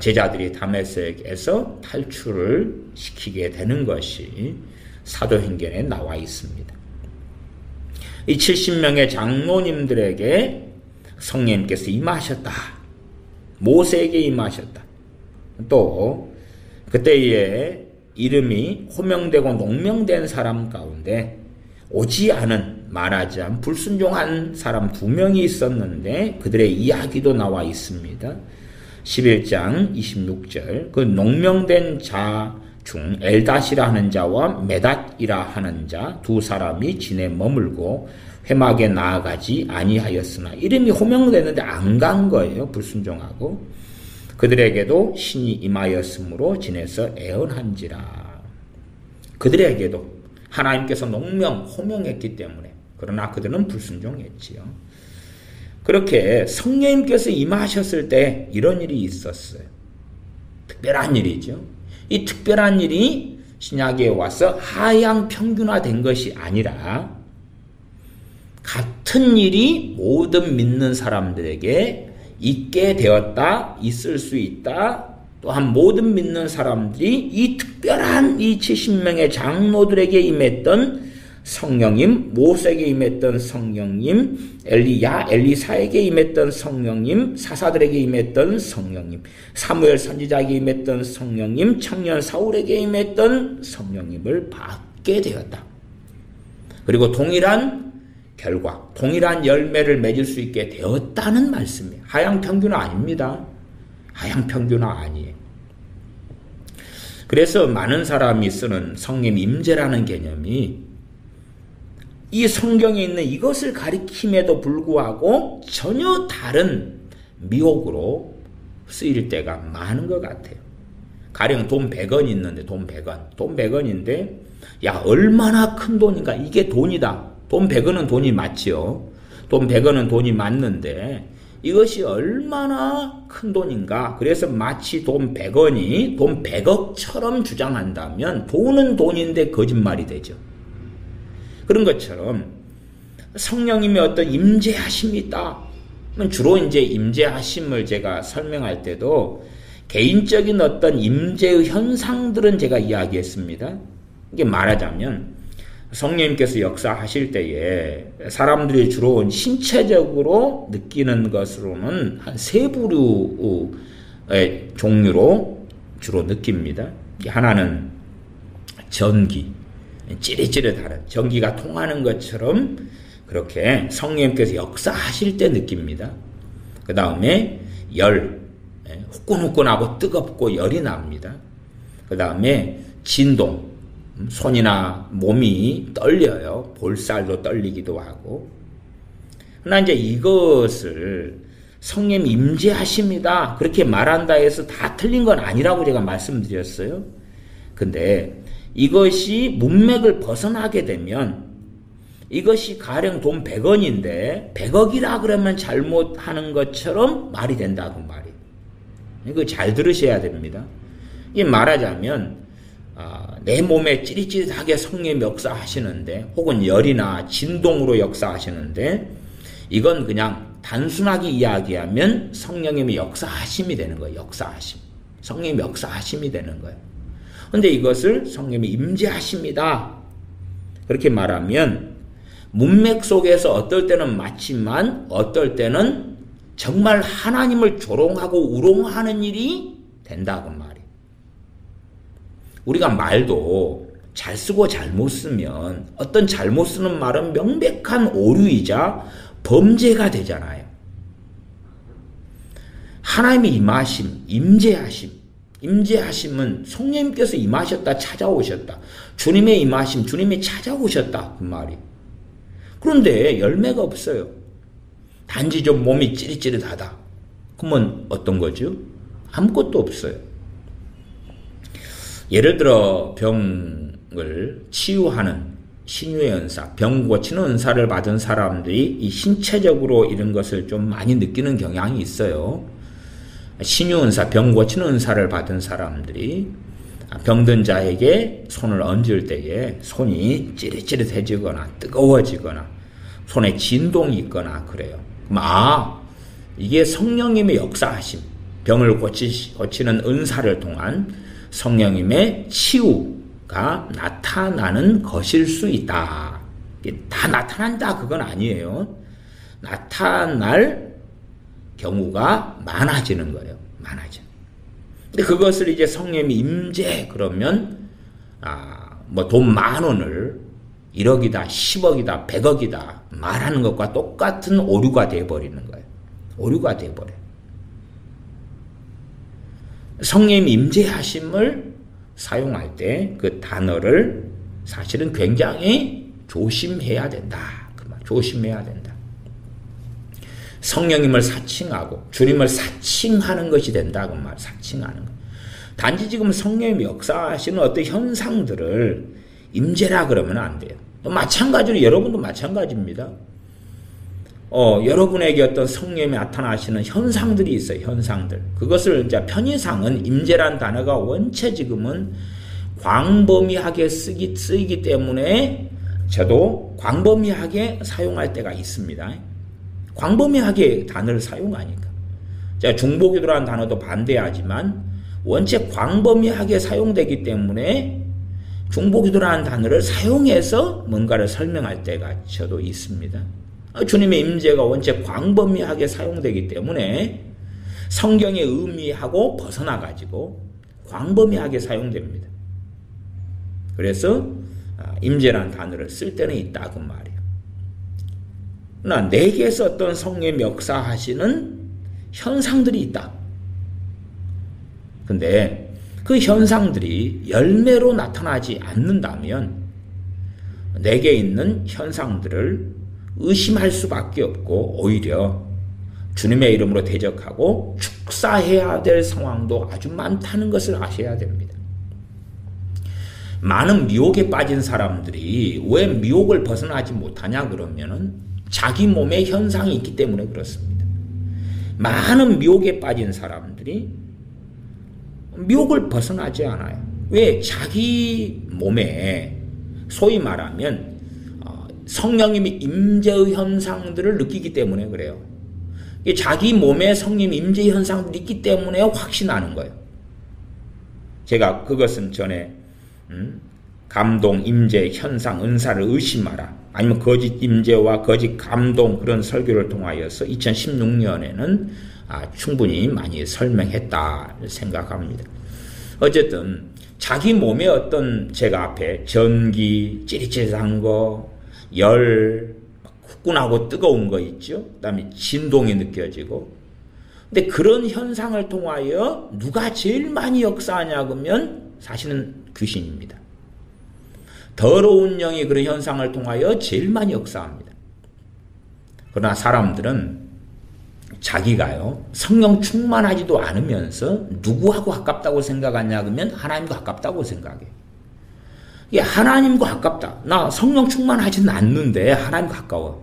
[SPEAKER 1] 제자들이 다메섹에서 탈출을 시키게 되는 것이 사도행전에 나와 있습니다. 이 70명의 장로님들에게 성령님께서 임하셨다. 모세에게 임하셨다. 또 그때에 이름이 호명되고 농명된 사람 가운데 오지 않은 말하자면 불순종한 사람 2명이 있었는데 그들의 이야기도 나와 있습니다. 11장 26절 그 농명된 자 중 엘닷이라 하는 자와 메닷이라 하는 자 두 사람이 진에 머물고 회막에 나아가지 아니하였으나 이름이 호명됐는데 안 간 거예요. 불순종하고 그들에게도 신이 임하였으므로 진에서 애언한지라. 그들에게도 하나님께서 호명했기 때문에 그러나 그들은 불순종했지요. 그렇게 성령님께서 임하셨을 때 이런 일이 있었어요. 특별한 일이죠. 이 특별한 일이 신약에 와서 하향 평균화된 것이 아니라 같은 일이 모든 믿는 사람들에게 있게 되었다, 있을 수 있다. 또한 모든 믿는 사람들이 이 특별한 이 70명의 장로들에게 임했던 성령님, 모세에게 임했던 성령님, 엘리사에게 임했던 성령님, 사사들에게 임했던 성령님, 사무엘 선지자에게 임했던 성령님, 청년 사울에게 임했던 성령님을 받게 되었다. 그리고 동일한 결과, 동일한 열매를 맺을 수 있게 되었다는 말씀이에요. 하향 평균화 아닙니다. 하향 평균화 아니에요. 그래서 많은 사람이 쓰는 성령 임재라는 개념이 이 성경에 있는 이것을 가리킴에도 불구하고 전혀 다른 미혹으로 쓰일 때가 많은 것 같아요. 가령 돈 100원 있는데 돈 100원인데 야 얼마나 큰 돈인가. 이게 돈이다. 돈 100원은 돈이 맞지요. 돈 100원은 돈이 맞는데 이것이 얼마나 큰 돈인가. 그래서 마치 돈 100원이 돈 100억처럼 주장한다면 돈은 돈인데 거짓말이 되죠. 그런 것처럼 성령님의 어떤 임재하심이 있다. 주로 이제 임재하심을 제가 설명할 때도 개인적인 어떤 임재의 현상들은 제가 이야기했습니다. 이게 말하자면 성령님께서 역사하실 때에 사람들이 주로 신체적으로 느끼는 것으로는 한 3부류의 종류로 주로 느낍니다. 하나는 전기, 찌릿찌릿하는 전기가 통하는 것처럼 그렇게 성령님께서 역사하실 때 느낍니다. 그 다음에 열, 후끈후끈하고 뜨겁고 열이 납니다. 그 다음에 진동, 손이나 몸이 떨려요. 볼살도 떨리기도 하고. 그러나 이제 이것을 성령 임재하십니다 그렇게 말한다 해서 다 틀린 건 아니라고 제가 말씀드렸어요. 근데 이것이 문맥을 벗어나게 되면 이것이 가령 돈 100원인데 100억이라 그러면 잘못하는 것처럼 말이 된다 그 말이. 이거 잘 들으셔야 됩니다. 이게 말하자면 내 몸에 찌릿찌릿하게 성령이 역사하시는데 혹은 열이나 진동으로 역사하시는데 이건 그냥 단순하게 이야기하면 성령님의 역사하심이 되는 거예요. 역사하심. 성령님의 역사하심이 되는 거예요. 그런데 이것을 성령님이 임재하십니다 그렇게 말하면 문맥 속에서 어떨 때는 맞지만 어떨 때는 정말 하나님을 조롱하고 우롱하는 일이 된다고 말이에요. 우리가 말도 잘 쓰고 잘못 쓰면 어떤 잘못 쓰는 말은 명백한 오류이자 범죄가 되잖아요. 하나님의 임하심, 임재하심. 임재하심은 성령님께서 임하셨다, 찾아오셨다. 주님의 임하심, 주님이 찾아오셨다. 그 말이. 그런데 열매가 없어요. 단지 좀 몸이 찌릿찌릿하다. 그러면 어떤 거죠? 아무것도 없어요. 예를 들어 병을 치유하는 신유의 은사, 병 고치는 은사를 받은 사람들이 이 신체적으로 이런 것을 좀 많이 느끼는 경향이 있어요. 신유 은사, 병 고치는 은사를 받은 사람들이 병든 자에게 손을 얹을 때에 손이 찌릿찌릿해지거나 뜨거워지거나 손에 진동이 있거나 그래요. 그럼 이게 성령님의 역사하심, 병을 고치는 은사를 통한 성령님의 치유가 나타나는 것일 수 있다. 다 나타난다 그건 아니에요. 나타날 경우가 많아지는 거예요. 많아지는. 근데 그것을 이제 성령님이 임재 그러면 뭐 돈 10,000원을 1억이다, 10억이다, 100억이다 말하는 것과 똑같은 오류가 되어버리는 거예요. 오류가 되어버려요. 성령님 임재하심을 사용할 때 그 단어를 사실은 굉장히 조심해야 된다. 그 말, 조심해야 된다. 성령님을 사칭하고 주님을 사칭하는 것이 된다. 그 말, 사칭하는 것. 단지 지금 성령님이 역사하시는 어떤 현상들을 임재라 그러면 안 돼요. 마찬가지로 여러분도 마찬가지입니다. 여러분에게 어떤 성령이 나타나시는 현상들이 있어요. 현상들. 그것을 이제 편의상은 임재란 단어가 원체 지금은 광범위하게 쓰이기 때문에 저도 광범위하게 사용할 때가 있습니다. 광범위하게 단어를 사용하니까. 제가 중보기도라는 단어도 반대하지만 원체 광범위하게 사용되기 때문에 중보기도라는 단어를 사용해서 뭔가를 설명할 때가 저도 있습니다. 주님의 임재가 원체 광범위하게 사용되기 때문에 성경의 의미하고 벗어나가지고 광범위하게 사용됩니다. 그래서 임재라는 단어를 쓸 때는 있다 그 말이에요. 그러나 내게서 어떤 성령의 역사하시는 현상들이 있다. 근데 그 현상들이 열매로 나타나지 않는다면 내게 있는 현상들을 의심할 수밖에 없고 오히려 주님의 이름으로 대적하고 축사해야 될 상황도 아주 많다는 것을 아셔야 됩니다. 많은 미혹에 빠진 사람들이 왜 미혹을 벗어나지 못하냐 그러면은 자기 몸에 현상이 있기 때문에 그렇습니다. 많은 미혹에 빠진 사람들이 미혹을 벗어나지 않아요. 왜? 자기 몸에 소위 말하면 성령님이 임재의 현상들을 느끼기 때문에 그래요. 자기 몸에 성령 임재 현상들이 있기 때문에 확신하는 거예요. 제가 그것은 전에 감동, 임재, 현상, 은사를 의심하라. 아니면 거짓 임재와 거짓 감동 그런 설교를 통하여서 2016년에는 충분히 많이 설명했다 생각합니다. 어쨌든 자기 몸에 어떤 제가 앞에 전기, 찌릿찌릿한 거, 열, 후끈하고 뜨거운 거 있죠. 그다음에 진동이 느껴지고. 근데 그런 현상을 통하여 누가 제일 많이 역사하냐 그러면 사실은 귀신입니다. 더러운 영이 그런 현상을 통하여 제일 많이 역사합니다. 그러나 사람들은 자기가요 성령 충만하지도 않으면서 누구하고 가깝다고 생각하냐 그러면 하나님과 가깝다고 생각해요. 이게 하나님과 가깝다. 나 성령 충만하지는 않는데 하나님과 가까워.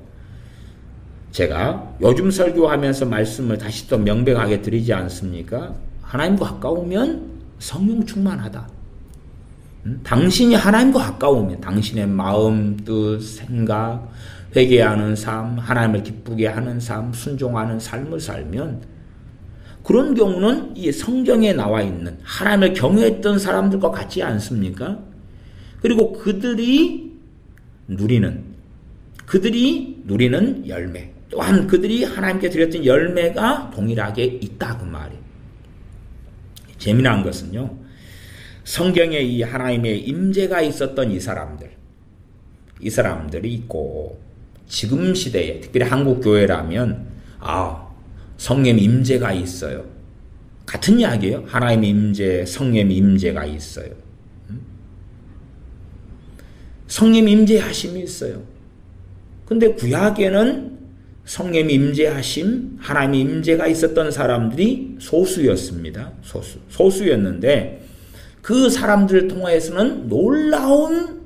[SPEAKER 1] 제가 요즘 설교하면서 말씀을 다시 또 명백하게 드리지 않습니까? 하나님과 가까우면 성령 충만하다. 당신이 하나님과 가까우면 당신의 마음, 뜻, 생각, 회개하는 삶, 하나님을 기쁘게 하는 삶, 순종하는 삶을 살면 그런 경우는 이 성경에 나와 있는 하나님을 경외했던 사람들과 같지 않습니까? 그리고 그들이 누리는 열매, 또한 그들이 하나님께 드렸던 열매가 동일하게 있다 그 말이에요. 재미난 것은요, 성경에 이 하나님의 임재가 있었던 이 사람들이 있고 지금 시대에 특별히 한국 교회라면 성령 임재가 있어요. 같은 이야기예요. 하나님의 임재, 성령 임재가 있어요. 성령 임재하심이 있어요. 근데 구약에는 성령 임재하심, 하나님의 임재가 있었던 사람들이 소수였습니다. 소수였는데 그 사람들을 통해서는 놀라운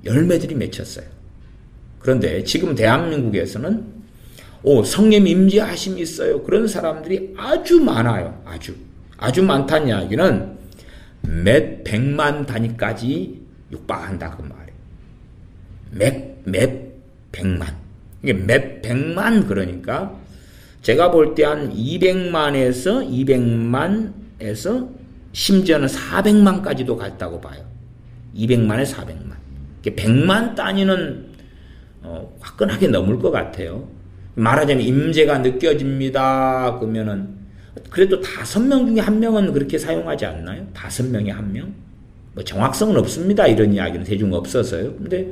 [SPEAKER 1] 열매들이 맺혔어요. 그런데 지금 대한민국에서는 성령 임재하심이 있어요. 그런 사람들이 아주 많아요. 아주 많다는 이야기는 몇 백만 단위까지 육박한다 그 말이에요. 몇 백만. 이게 몇 백만 그러니까 제가 볼 때 한 200만에서 심지어는 400만까지도 갔다고 봐요. 200만에 400만. 100만 단위는 화끈하게 넘을 것 같아요. 말하자면 임재가 느껴집니다. 그러면은 그래도 5명 중에 1명은 그렇게 사용하지 않나요? 5명에 1명? 뭐 정확성은 없습니다. 이런 이야기는 대중 없어서요. 근데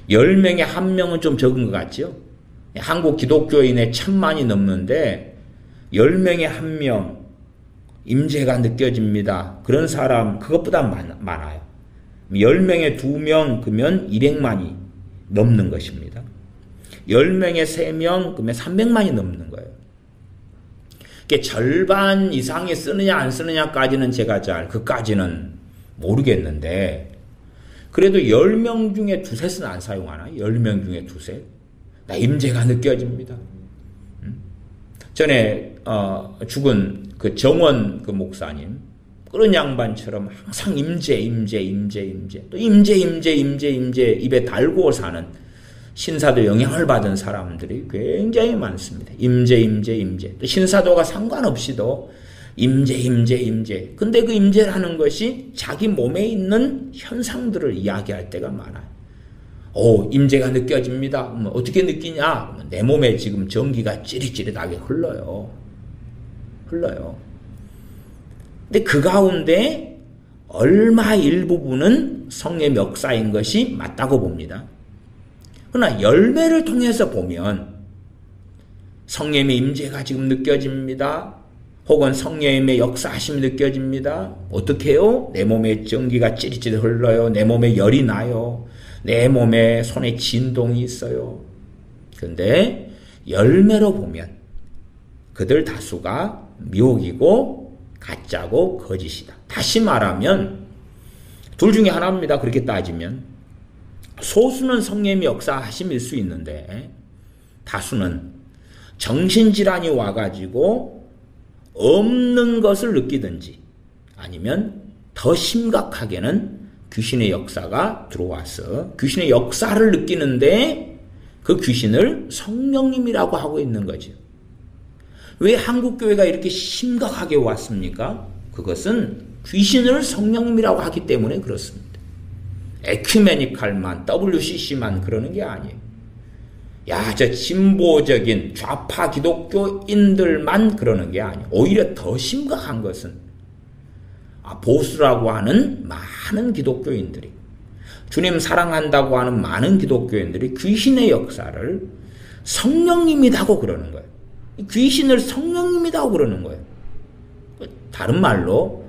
[SPEAKER 1] 10명에 1명은 좀 적은 것 같죠? 한국 기독교인의 1000만이 넘는데 10명에 1명 임재가 느껴집니다. 그런 사람 그것보다 많아요. 10명에 2명 그러면 200만이 넘는 것입니다. 10명에 3명 그러면 300만이 넘는 거예요. 절반 이상이 쓰느냐 안 쓰느냐까지는 제가 그까지는 모르겠는데 그래도 10명 중에 2셋은 안 사용하나? 10명 중에 2셋? 나 임재가 느껴집니다. 전에 죽은 그 정원 그 목사님 그런 양반처럼 항상 임재 또 임재 입에 달고 사는 신사도 영향을 받은 사람들이 굉장히 많습니다. 임재 또 신사도가 상관없이도 임재 근데 그 임재라는 것이 자기 몸에 있는 현상들을 이야기할 때가 많아요. 임재가 느껴집니다. 어떻게 느끼냐? 내 몸에 지금 전기가 찌릿찌릿하게 흘러요. 근데 그 가운데 얼마 일부분은 성령의 역사인 것이 맞다고 봅니다. 그러나 열매를 통해서 보면 성령의 임재가 지금 느껴집니다. 혹은 성령의 역사하심이 느껴집니다. 어떻게 해요? 내 몸에 전기가 찌릿찌릿 흘러요. 내 몸에 열이 나요. 내 몸에 손에 진동이 있어요. 그런데 열매로 보면 그들 다수가 미혹이고 가짜고 거짓이다. 다시 말하면 둘 중에 하나입니다. 그렇게 따지면 소수는 성령의 역사하심일 수 있는데 다수는 정신질환이 와가지고 없는 것을 느끼든지 아니면 더 심각하게는 귀신의 역사가 들어와서 귀신의 역사를 느끼는데 그 귀신을 성령님이라고 하고 있는 거죠. 왜 한국교회가 이렇게 심각하게 왔습니까? 그것은 귀신을 성령님이라고 하기 때문에 그렇습니다. 에큐메니칼만, WCC만 그러는 게 아니에요. 저 진보적인 좌파 기독교인들만 그러는 게 아니에요. 오히려 더 심각한 것은 보수라고 하는 많은 기독교인들이, 주님 사랑한다고 하는 많은 기독교인들이 귀신의 역사를 성령님이라고 그러는 거예요. 귀신을 성령님이라고 그러는 거예요. 다른 말로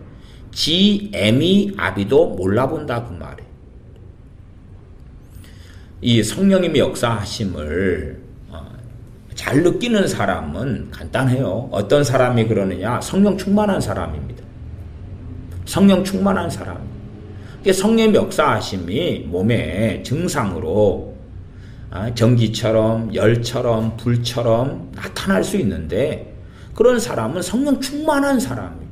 [SPEAKER 1] 지, 애미, 아비도 몰라본다 그 말이에요. 이 성령님의 역사하심을 잘 느끼는 사람은 간단해요. 어떤 사람이 그러느냐? 성령 충만한 사람입니다. 성령 충만한 사람. 성령의 역사하심이 몸에 증상으로 전기처럼 열처럼 불처럼 나타날 수 있는데, 그런 사람은 성령 충만한 사람이에요.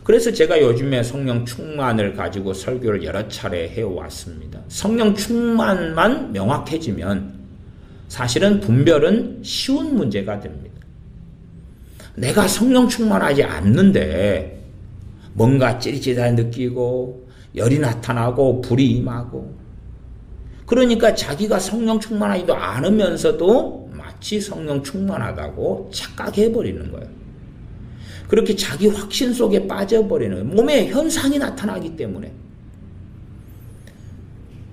[SPEAKER 1] 그래서 제가 요즘에 성령 충만을 가지고 설교를 여러 차례 해왔습니다. 성령 충만만 명확해지면 사실은 분별은 쉬운 문제가 됩니다. 내가 성령 충만하지 않는데 뭔가 찌릿찌릿하게 느끼고 열이 나타나고 불이 임하고, 그러니까 자기가 성령 충만하지도 않으면서도 마치 성령 충만하다고 착각해버리는 거예요. 그렇게 자기 확신 속에 빠져버리는 거예요. 몸에 현상이 나타나기 때문에.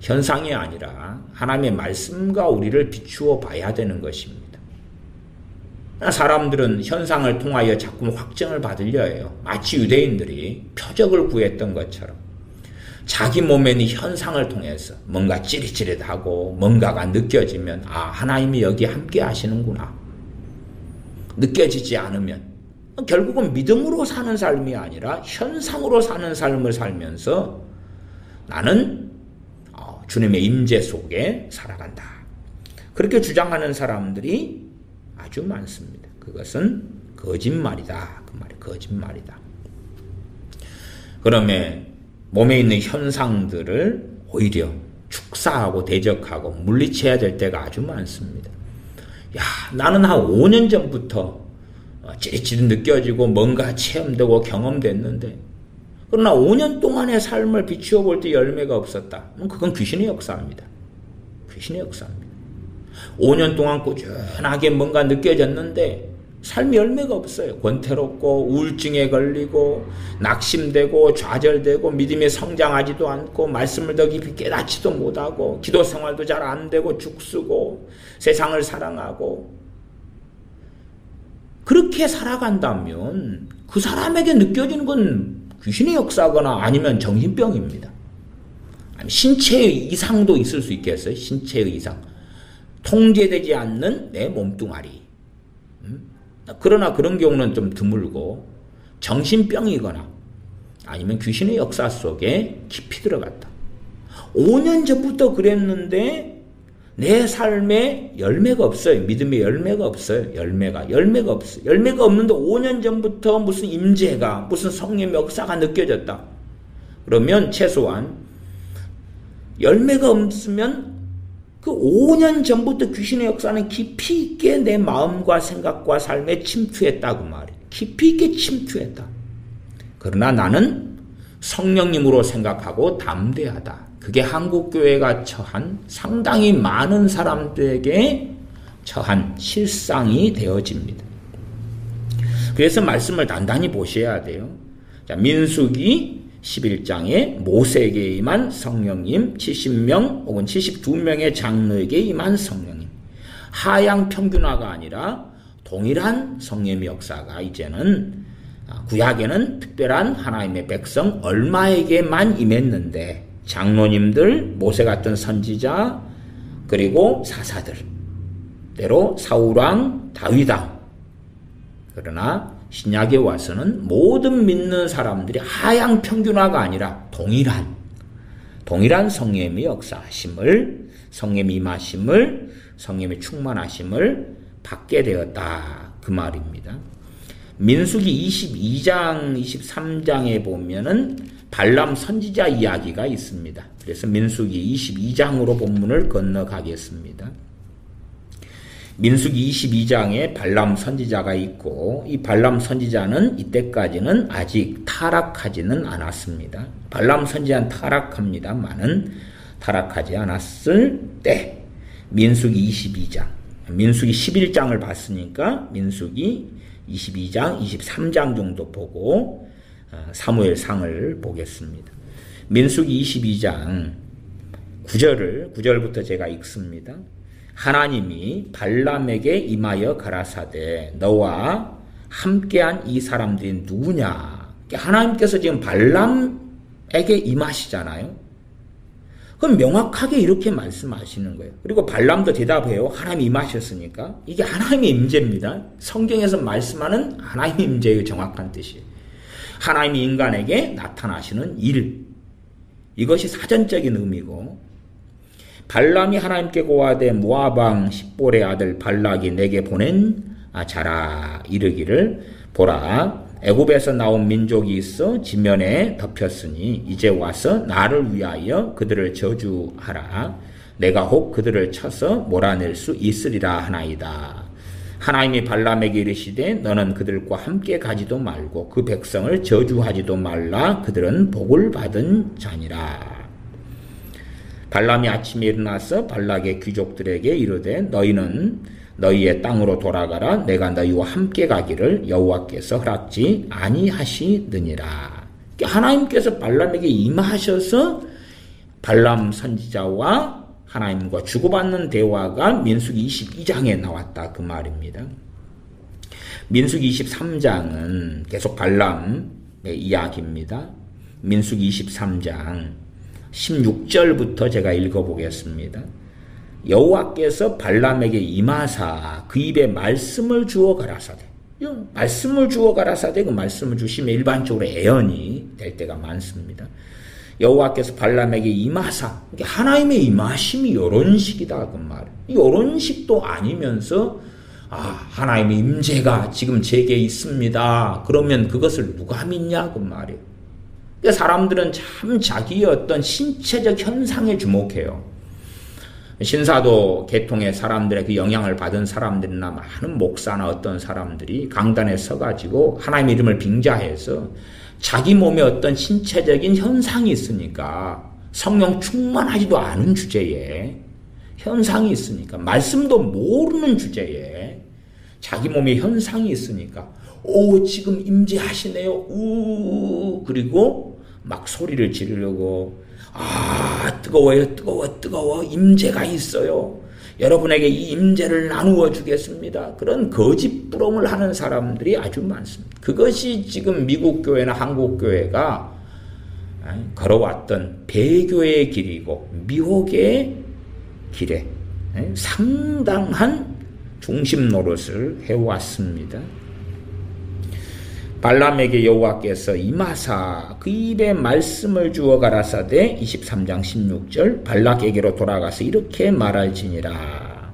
[SPEAKER 1] 현상이 아니라 하나님의 말씀과 우리를 비추어 봐야 되는 것입니다. 사람들은 현상을 통하여 자꾸 확증을 받으려 해요. 마치 유대인들이 표적을 구했던 것처럼 자기 몸에는 현상을 통해서 뭔가 찌릿찌릿하고 뭔가가 느껴지면 하나님이 여기 함께 하시는구나. 느껴지지 않으면 결국은 믿음으로 사는 삶이 아니라 현상으로 사는 삶을 살면서 나는 주님의 임재 속에 살아간다. 그렇게 주장하는 사람들이 아주 많습니다. 그것은 거짓말이다. 그 말이 거짓말이다. 그러면 몸에 있는 현상들을 오히려 축사하고 대적하고 물리쳐야 될 때가 아주 많습니다. 나는 한 5년 전부터 찌릿찌릿 느껴지고 뭔가 체험되고 경험됐는데, 그러나 5년 동안의 삶을 비추어 볼 때 열매가 없었다. 그건 귀신의 역사입니다. 귀신의 역사입니다. 5년 동안 꾸준하게 뭔가 느껴졌는데 삶의 열매가 없어요. 권태롭고 우울증에 걸리고 낙심되고 좌절되고 믿음에 성장하지도 않고 말씀을 더 깊이 깨닫지도 못하고 기도 생활도 잘 안 되고 죽쓰고 세상을 사랑하고, 그렇게 살아간다면 그 사람에게 느껴지는 건 귀신의 역사거나 아니면 정신병입니다. 신체의 이상도 있을 수 있겠어요. 신체의 이상. 통제되지 않는 내 몸뚱아리. 그러나 그런 경우는 좀 드물고 정신병이거나 아니면 귀신의 역사 속에 깊이 들어갔다. 5년 전부터 그랬는데 내 삶에 열매가 없어요. 믿음의 열매가 없어요. 열매가 없어요. 열매가 없는데 5년 전부터 무슨 임재가, 무슨 성령의 역사가 느껴졌다. 그러면 최소한 열매가 없으면 그 5년 전부터 귀신의 역사는 깊이 있게 내 마음과 생각과 삶에 침투했다고 말이에요. 깊이 있게 침투했다. 그러나 나는 성령님으로 생각하고 담대하다. 그게 한국교회가 처한 상당히 많은 사람들에게 처한 실상이 되어집니다. 그래서 말씀을 단단히 보셔야 돼요. 자, 민수기 11장에 모세에게 임한 성령님 70명 혹은 72명의 장로에게 임한 성령님. 하향 평균화가 아니라 동일한 성령의 역사가 이제는 구약에는 특별한 하나님의 백성 얼마에게만 임했는데, 장로님들, 모세 같은 선지자, 그리고 사사들, 때로 사울왕, 다윗왕. 그러나 신약에 와서는 모든 믿는 사람들이 하향 평균화가 아니라 동일한 성령의 역사하심을, 성령의 임하심을, 성령의 충만하심을 받게 되었다. 그 말입니다. 민수기 22장, 23장에 보면은 발람 선지자 이야기가 있습니다. 그래서 민수기 22장으로 본문을 건너가겠습니다. 민수기 22장에 발람 선지자가 있고, 이 발람 선지자는 이때까지는 아직 타락하지는 않았습니다. 발람 선지자는 타락합니다만은 타락하지 않았을 때 민수기 22장, 민수기 11장을 봤으니까 민수기 22장, 23장 정도 보고 사무엘상을 보겠습니다. 민수기 22장 9절부터 제가 읽습니다. 하나님이 발람에게 임하여 가라사대 너와 함께한 이 사람들이 누구냐? 하나님께서 지금 발람에게 임하시잖아요. 그럼 명확하게 이렇게 말씀하시는 거예요. 그리고 발람도 대답해요. 하나님이 임하셨으니까. 이게 하나님의 임재입니다. 성경에서 말씀하는 하나님의 임재의 정확한 뜻이에요. 하나님이 인간에게 나타나시는 일. 이것이 사전적인 의미고, 발람이 하나님께 고하되 모압 왕 십볼의 아들 발락이 내게 보낸 자라 이르기를 보라 애굽에서 나온 민족이 있어 지면에 덮였으니 이제 와서 나를 위하여 그들을 저주하라. 내가 혹 그들을 쳐서 몰아낼 수 있으리라 하나이다. 하나님이 발람에게 이르시되 너는 그들과 함께 가지도 말고 그 백성을 저주하지도 말라. 그들은 복을 받은 자니라. 발람이 아침에 일어나서 발락의 귀족들에게 이르되 너희는 너희의 땅으로 돌아가라. 내가 너희와 함께 가기를 여호와께서 허락지 아니하시느니라. 하나님께서 발람에게 임하셔서 발람 선지자와 하나님과 주고받는 대화가 민수기 22장에 나왔다 그 말입니다. 민수기 23장은 계속 발람의 이야기입니다. 민수기 23장 16절부터 제가 읽어보겠습니다. 여호와께서 발람에게 임하사 그 입에 말씀을 주어 가라사대. 말씀을 주어 가라사대. 그 말씀을 주시면 일반적으로 애언이 될 때가 많습니다. 여호와께서 발람에게 임하사, 하나님의 임하심이 이런 식이다 그 말. 이런 식도 아니면서 하나님의 임재가 지금 제게 있습니다. 그러면 그것을 누가 믿냐 그 말이에요. 사람들은 참 자기의 어떤 신체적 현상에 주목해요. 신사도 계통의 사람들의 그 영향을 받은 사람들이나 많은 목사나 어떤 사람들이 강단에 서가지고 하나님의 이름을 빙자해서 자기 몸에 어떤 신체적인 현상이 있으니까 성령 충만하지도 않은 주제에 현상이 있으니까 말씀도 모르는 주제에 자기 몸에 현상이 있으니까 지금 임재하시네요. 그리고 막 소리를 지르려고 뜨거워요. 뜨거워. 임재가 있어요. 여러분에게 이 임재를 나누어 주겠습니다. 그런 거짓부렁을 하는 사람들이 아주 많습니다. 그것이 지금 미국 교회나 한국 교회가 걸어왔던 배교의 길이고 미혹의 길에 상당한 중심 노릇을 해왔습니다. 발람에게 여호와께서 임하사 그 입에 말씀을 주어 가라사대 23장 16절 발락에게로 돌아가서 이렇게 말할지니라.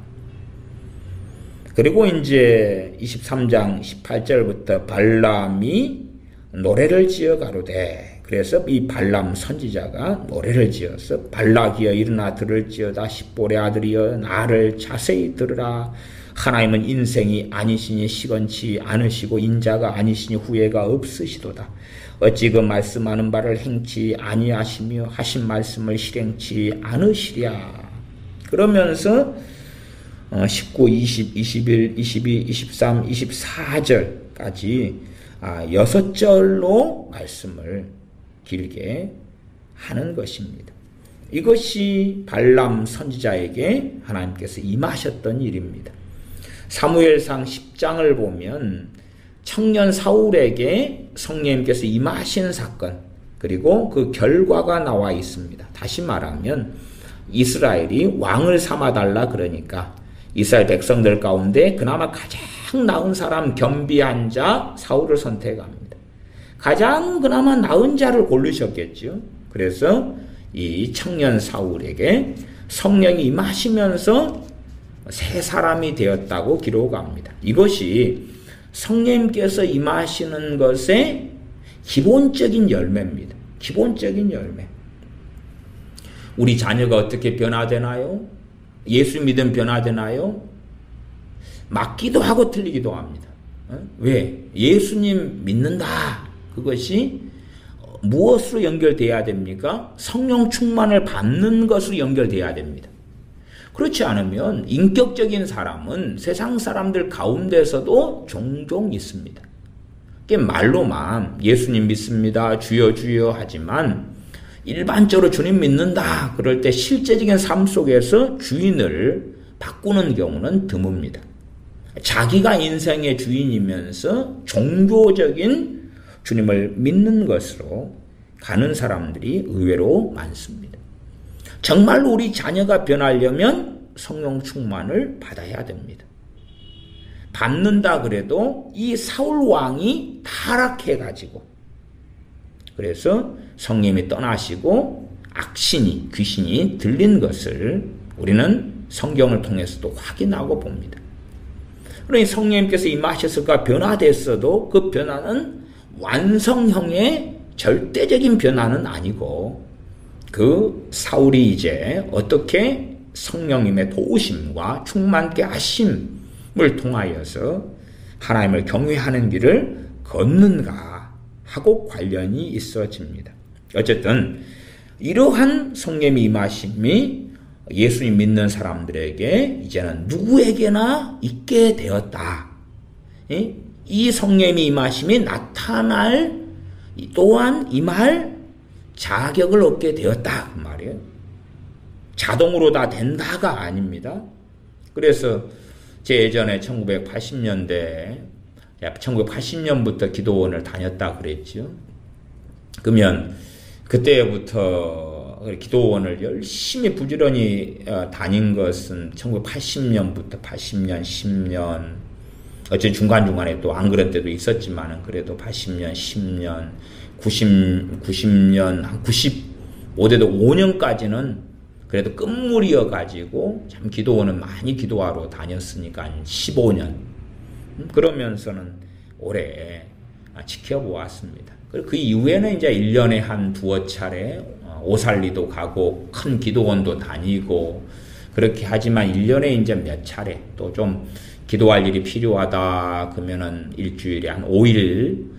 [SPEAKER 1] 그리고 이제 23장 18절부터 발람이 노래를 지어 가로되, 그래서 이 발람 선지자가 노래를 지어서 발락이여 일어나 들을지어다 십볼의 아들이여 나를 자세히 들으라. 하나님은 인생이 아니시니 시건치 않으시고 인자가 아니시니 후회가 없으시도다. 어찌 그 말씀하는 바를 행치 아니하시며 하신 말씀을 실행치 않으시랴. 그러면서 19, 20, 21, 22, 23, 24절까지 6절로 말씀을 길게 하는 것입니다. 이것이 발람 선지자에게 하나님께서 임하셨던 일입니다. 사무엘상 10장을 보면 청년 사울에게 성령님께서 임하신 사건, 그리고 그 결과가 나와 있습니다. 다시 말하면 이스라엘이 왕을 삼아달라 그러니까 이스라엘 백성들 가운데 그나마 가장 나은 사람, 겸비한 자 사울을 선택합니다. 가장 그나마 나은 자를 고르셨겠죠. 그래서 이 청년 사울에게 성령이 임하시면서 새 사람이 되었다고 기록합니다. 이것이 성령님께서 임하시는 것의 기본적인 열매입니다. 기본적인 열매. 우리 자녀가 어떻게 변화되나요? 예수 믿음 변화되나요? 맞기도 하고 틀리기도 합니다. 왜? 예수님 믿는다. 그것이 무엇으로 연결돼야 됩니까? 성령 충만을 받는 것으로 연결돼야 됩니다. 그렇지 않으면 인격적인 사람은 세상 사람들 가운데서도 종종 있습니다. 말로만 예수님 믿습니다, 주여 주여 하지만 일반적으로 주님 믿는다 그럴 때 실제적인 삶 속에서 주인을 바꾸는 경우는 드뭅니다. 자기가 인생의 주인이면서 종교적인 주님을 믿는 것으로 가는 사람들이 의외로 많습니다. 정말로 우리 자녀가 변하려면 성령 충만을 받아야 됩니다. 받는다 그래도 이 사울 왕이 타락해가지고 그래서 성령이 떠나시고 악신이 귀신이 들린 것을 우리는 성경을 통해서도 확인하고 봅니다. 그러니 성령님께서 임하셨을까 변화됐어도 그 변화는 완성형의 절대적인 변화는 아니고 그 사울이 이제 어떻게 성령님의 도우심과 충만케 하심을 통하여서 하나님을 경외하는 길을 걷는가 하고 관련이 있어집니다. 어쨌든 이러한 성령의 임하심이 예수님 믿는 사람들에게 이제는 누구에게나 있게 되었다. 이 성령의 임하심이 나타날 또한 임할 자격을 얻게 되었다 그 말이에요. 자동으로 다 된다가 아닙니다. 그래서 제 예전에 1980년부터 기도원을 다녔다 그랬죠. 그러면 그때부터 기도원을 열심히 부지런히 다닌 것은 1980년부터 80년, 10년 어쨌든 중간중간에 또 안 그런 때도 있었지만은 그래도 80년, 10년, 90년, 한 95대도 5년까지는 그래도 끝물이어가지고 참 기도원은 많이 기도하러 다녔으니까 한 15년 그러면서는 오래 지켜보았습니다. 그리고 그 이후에는 이제 1년에 한 두어 차례 오살리도 가고 큰 기도원도 다니고 그렇게 하지만 1년에 이제 몇 차례 또 좀 기도할 일이 필요하다 그러면은 일주일에 한 5일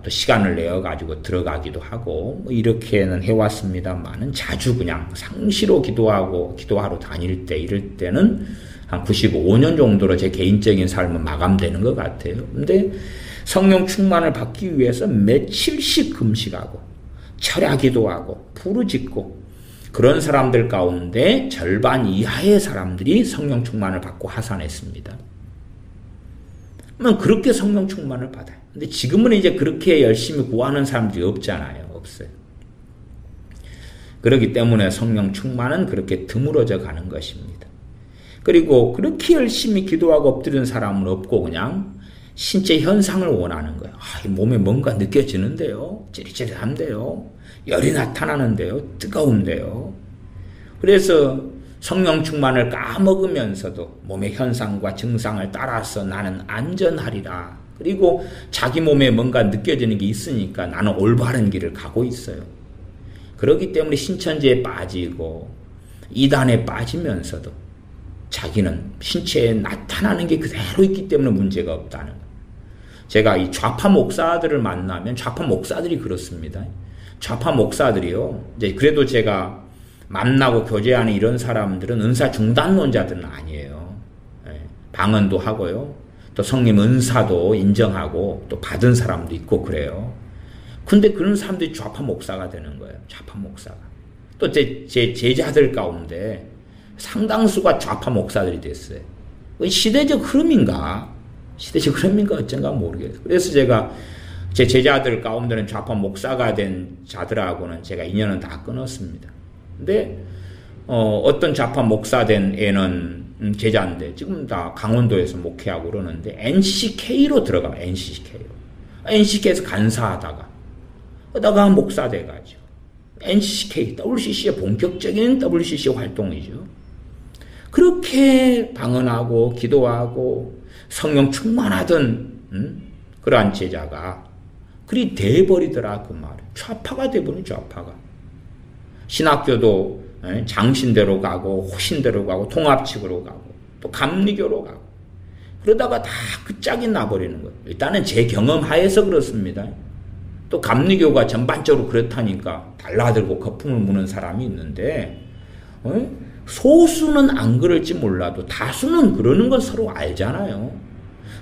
[SPEAKER 1] 또 시간을 내어 가지고 들어가기도 하고 뭐 이렇게는 해왔습니다만은 자주 그냥 상시로 기도하러 다닐 때 이럴 때는 한 95년 정도로 제 개인적인 삶은 마감되는 것 같아요. 근데 성령 충만을 받기 위해서 며칠씩 금식하고 철야 기도하고 부르짖고 그런 사람들 가운데 절반 이하의 사람들이 성령 충만을 받고 하산했습니다. 그러면 그렇게 성령 충만을 받아요. 근데 지금은 이제 그렇게 열심히 구하는 사람들이 없잖아요. 없어요. 그렇기 때문에 성령 충만은 그렇게 드물어져 가는 것입니다. 그리고 그렇게 열심히 기도하고 엎드리는 사람은 없고 그냥 신체 현상을 원하는 거예요. 몸에 뭔가 느껴지는데요. 찌릿찌릿한데요. 열이 나타나는데요. 뜨거운데요. 그래서 성령 충만을 까먹으면서도 몸의 현상과 증상을 따라서 나는 안전하리라. 그리고 자기 몸에 뭔가 느껴지는 게 있으니까 나는 올바른 길을 가고 있어요. 그렇기 때문에 신천지에 빠지고 이단에 빠지면서도 자기는 신체에 나타나는 게 그대로 있기 때문에 문제가 없다는 거예요. 제가 이 좌파 목사들을 만나면 좌파 목사들이 그렇습니다. 좌파 목사들이요. 이제 그래도 제가 만나고 교제하는 이런 사람들은 은사 중단론자들은 아니에요. 방언도 하고요. 또 성령 은사도 인정하고 또 받은 사람도 있고 그래요. 근데 그런 사람들이 좌파 목사가 되는 거예요. 좌파 목사가. 또 제 제자들 가운데 상당수가 좌파 목사들이 됐어요. 시대적 흐름인가 어쩐가 모르겠어요. 그래서 제가 제 제자들 가운데는 좌파 목사가 된 자들하고는 제가 인연은 다 끊었습니다. 근데 어떤 좌파 목사 된 애는 제자인데 지금 다 강원도에서 목회하고 그러는데 NCK로 들어가요. NCK에서 간사하다가 그러다가 목사 돼가지고 NCK, WCC의 본격적인 WCC 활동이죠. 그렇게 방언하고 기도하고 성령 충만하던 그러한 제자가 그리 돼버리더라 그 말이에요. 좌파가 돼버린 좌파가. 신학교도 장신대로 가고 호신대로 가고 통합측으로 가고 또 감리교로 가고 그러다가 다 끝짝이 나버리는 거예요. 일단은 제 경험 하에서 그렇습니다. 또 감리교가 전반적으로 그렇다니까 달라들고 거품을 무는 사람이 있는데 소수는 안 그럴지 몰라도 다수는 그러는 건 서로 알잖아요.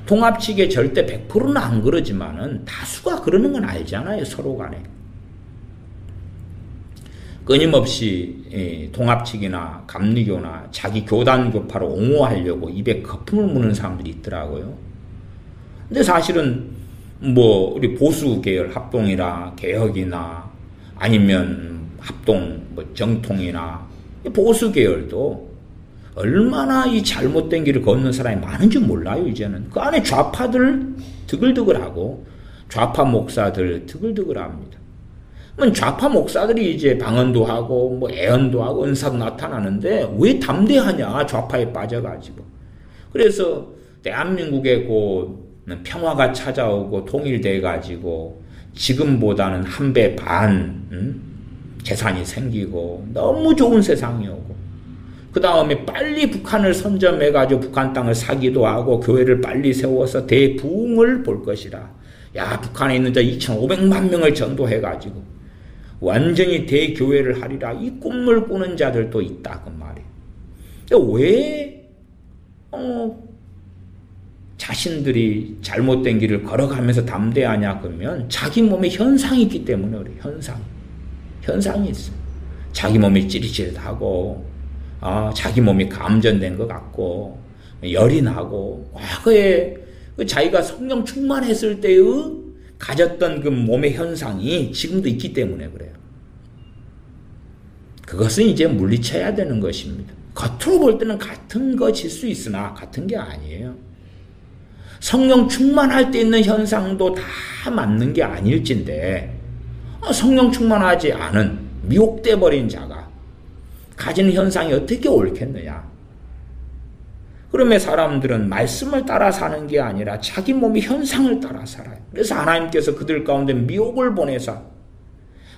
[SPEAKER 1] 동압치기에 절대 100%는 안 그러지만은 다수가 그러는 건 알잖아요, 서로 간에. 끊임없이 동압치기나 감리교나 자기 교단 교파를 옹호하려고 입에 거품을 무는 사람들이 있더라고요. 근데 사실은 뭐 우리 보수 계열 합동이나 개혁이나 아니면 합동 뭐 정통이나 보수 계열도 얼마나 이 잘못된 길을 걷는 사람이 많은지 몰라요. 이제는 그 안에 좌파들 드글드글하고 좌파 목사들 드글드글합니다. 그러면 좌파 목사들이 이제 방언도 하고 뭐 애언도 하고 은사도 나타나는데 왜 담대하냐, 좌파에 빠져가지고. 그래서 대한민국에 곧 평화가 찾아오고 통일돼가지고 지금보다는 한 배 반 재산이 생기고 너무 좋은 세상이 오고, 그 다음에 빨리 북한을 선점해가지고 북한 땅을 사기도 하고 교회를 빨리 세워서 대부흥을 볼 것이라. 야, 북한에 있는 자 2,500만 명을 전도해가지고 완전히 대교회를 하리라. 이 꿈을 꾸는 자들도 있다, 그 말이에요. 왜 자신들이 잘못된 길을 걸어가면서 담대하냐 그러면 자기 몸에 현상이 있기 때문에 그래요. 현상이 있어요. 자기 몸이 찌릿찌릿하고 자기 몸이 감전된 것 같고 열이 나고, 과거에 자기가 성령 충만했을 때의 가졌던 그 몸의 현상이 지금도 있기 때문에 그래요. 그것은 이제 물리쳐야 되는 것입니다. 겉으로 볼 때는 같은 것일 수 있으나 같은 게 아니에요. 성령 충만할 때 있는 현상도 다 맞는 게 아닐진데, 성령 충만하지 않은 미혹돼 버린 자가 가지는 현상이 어떻게 옳겠느냐. 그러면 사람들은 말씀을 따라 사는 게 아니라 자기 몸의 현상을 따라 살아요. 그래서 하나님께서 그들 가운데 미혹을 보내서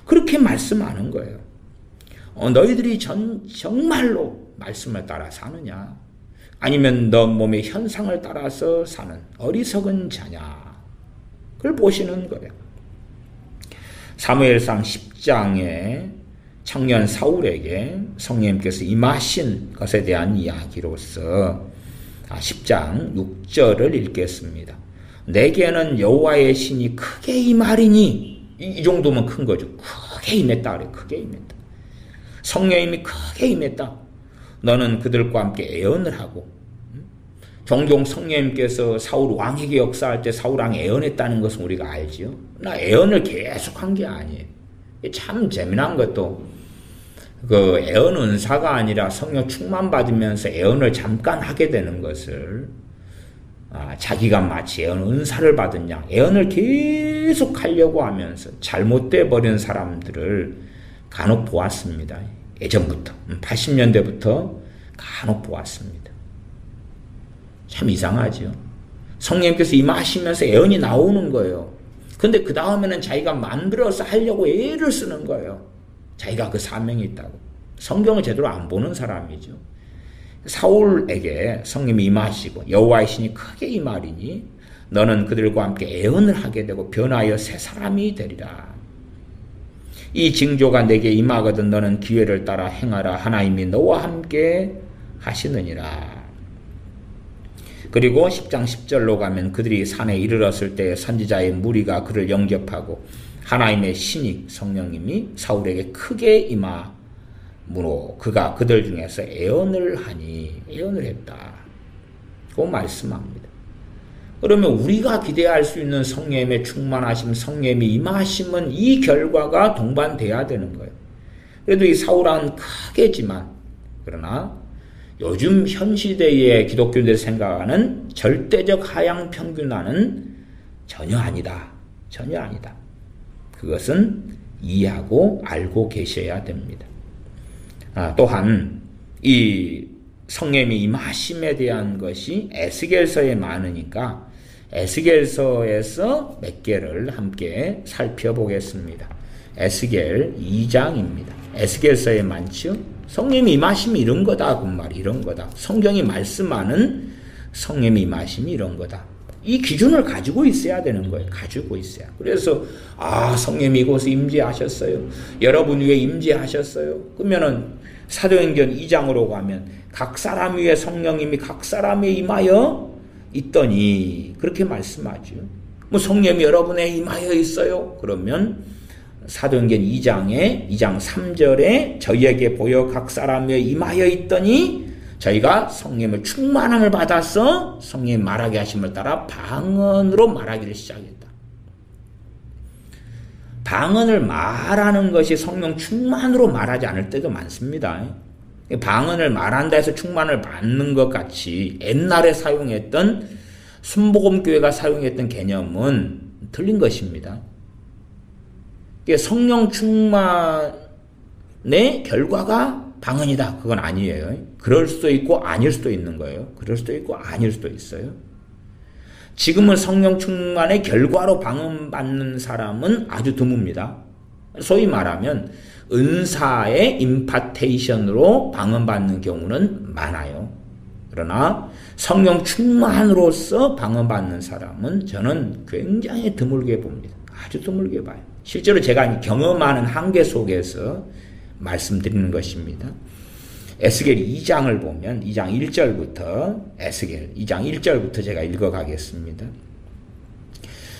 [SPEAKER 1] 그렇게 말씀하는 거예요. 너희들이 정말로 말씀을 따라 사느냐, 아니면 너 몸의 현상을 따라서 사는 어리석은 자냐, 그걸 보시는 거예요. 사무엘상 10장에 청년 사울에게 성령님께서 임하신 것에 대한 이야기로서 10장 6절을 읽겠습니다. 내게는 여호와의 신이 크게 임하리니, 이 정도면 큰 거죠. 크게 임했다 그래. 크게 임했다. 성령님이 크게 임했다. 너는 그들과 함께 애언을 하고, 종종 성령님께서 사울 왕에게 역사할 때 사울 왕이 애언했다는 것은 우리가 알지요. 나 애언을 계속한 게 아니에요. 참 재미난 것도 그 애언 은사가 아니라 성령 충만 받으면서 애언을 잠깐 하게 되는 것을 자기가 마치 애언 은사를 받은 양 애언을 계속 하려고 하면서 잘못돼 버린 사람들을 간혹 보았습니다. 예전부터 80년대부터 간혹 보았습니다. 참 이상하죠. 성령님께서 임하시면서 애언이 나오는 거예요. 근데 그 다음에는 자기가 만들어서 하려고 애를 쓰는 거예요. 자기가 그 사명이 있다고. 성경을 제대로 안 보는 사람이죠. 사울에게 성령님이 임하시고 여호와의 신이 크게 임하리니 너는 그들과 함께 애언을 하게 되고 변하여 새 사람이 되리라. 이 징조가 내게 임하거든 너는 기회를 따라 행하라. 하나님이 너와 함께 하시느니라. 그리고 10장 10절로 가면 그들이 산에 이르렀을 때 선지자의 무리가 그를 영접하고 하나님의 신이 성령님이 사울에게 크게 임하므로 그가 그들 중에서 애언을 했다. 그 말씀합니다. 그러면 우리가 기대할 수 있는 성령님의 충만하심, 성령님의 임하심은 이 결과가 동반돼야 되는 거예요. 그래도 이 사울은 크게지만, 그러나 요즘 현 시대의 기독교인들이 생각하는 절대적 하향 평균화는 전혀 아니다. 전혀 아니다. 그것은 이해하고 알고 계셔야 됩니다. 또한 이 성령님의 임하심에 대한 것이 에스겔서에 많으니까 에스겔서에서 몇 개를 함께 살펴보겠습니다. 에스겔 2장입니다. 에스겔서에 많죠. 성령님이 임하심이 이런 거다. 그 말 이런 거다. 성경이 말씀하는 성령님이 임하심이 이런 거다. 이 기준을 가지고 있어야 되는 거예요. 가지고 있어야. 그래서 성령님이 이곳에 임재하셨어요. 여러분 위에 임재하셨어요. 그러면은 사도행전 2장으로 가면 각 사람 위에 성령님이 각 사람에 임하여 있더니 그렇게 말씀하죠. 뭐 성령이 여러분에 임하여 있어요. 그러면 사도행전 2장 3절에 저희에게 보여 각 사람에 임하여 있더니 저희가 성령의 충만함을 받아서 성령이 말하게 하심을 따라 방언으로 말하기를 시작했다. 방언을 말하는 것이 성령 충만으로 말하지 않을 때도 많습니다. 방언을 말한다 해서 충만을 받는 것 같이 옛날에 사용했던 순복음교회가 사용했던 개념은 틀린 것입니다. 성령 충만의 결과가 방언이다. 그건 아니에요. 그럴 수도 있고 아닐 수도 있는 거예요. 그럴 수도 있고 아닐 수도 있어요. 지금은 성령 충만의 결과로 방언 받는 사람은 아주 드뭅니다. 소위 말하면 은사의 임파테이션으로 방언 받는 경우는 많아요. 그러나 성령 충만으로서 방언 받는 사람은 저는 굉장히 드물게 봅니다. 아주 드물게 봐요. 실제로 제가 경험하는 한계 속에서 말씀드리는 것입니다. 에스겔 2장을 보면 2장 1절부터 에스겔 2장 1절부터 제가 읽어가겠습니다.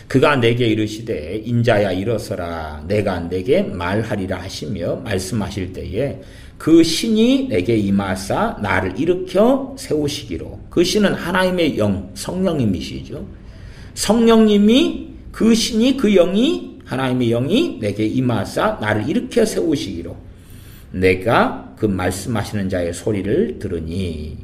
[SPEAKER 1] 그가 내게 이르시되 인자야 일어서라 내가 내게 말하리라 하시며 말씀하실 때에 그 신이 내게 임하사 나를 일으켜 세우시기로. 그 신은 하나님의 영 성령님이시죠. 성령님이 그 신이 그 영이 하나님의 영이 내게 임하사 나를 일으켜 세우시기로 내가 그 말씀하시는 자의 소리를 들으니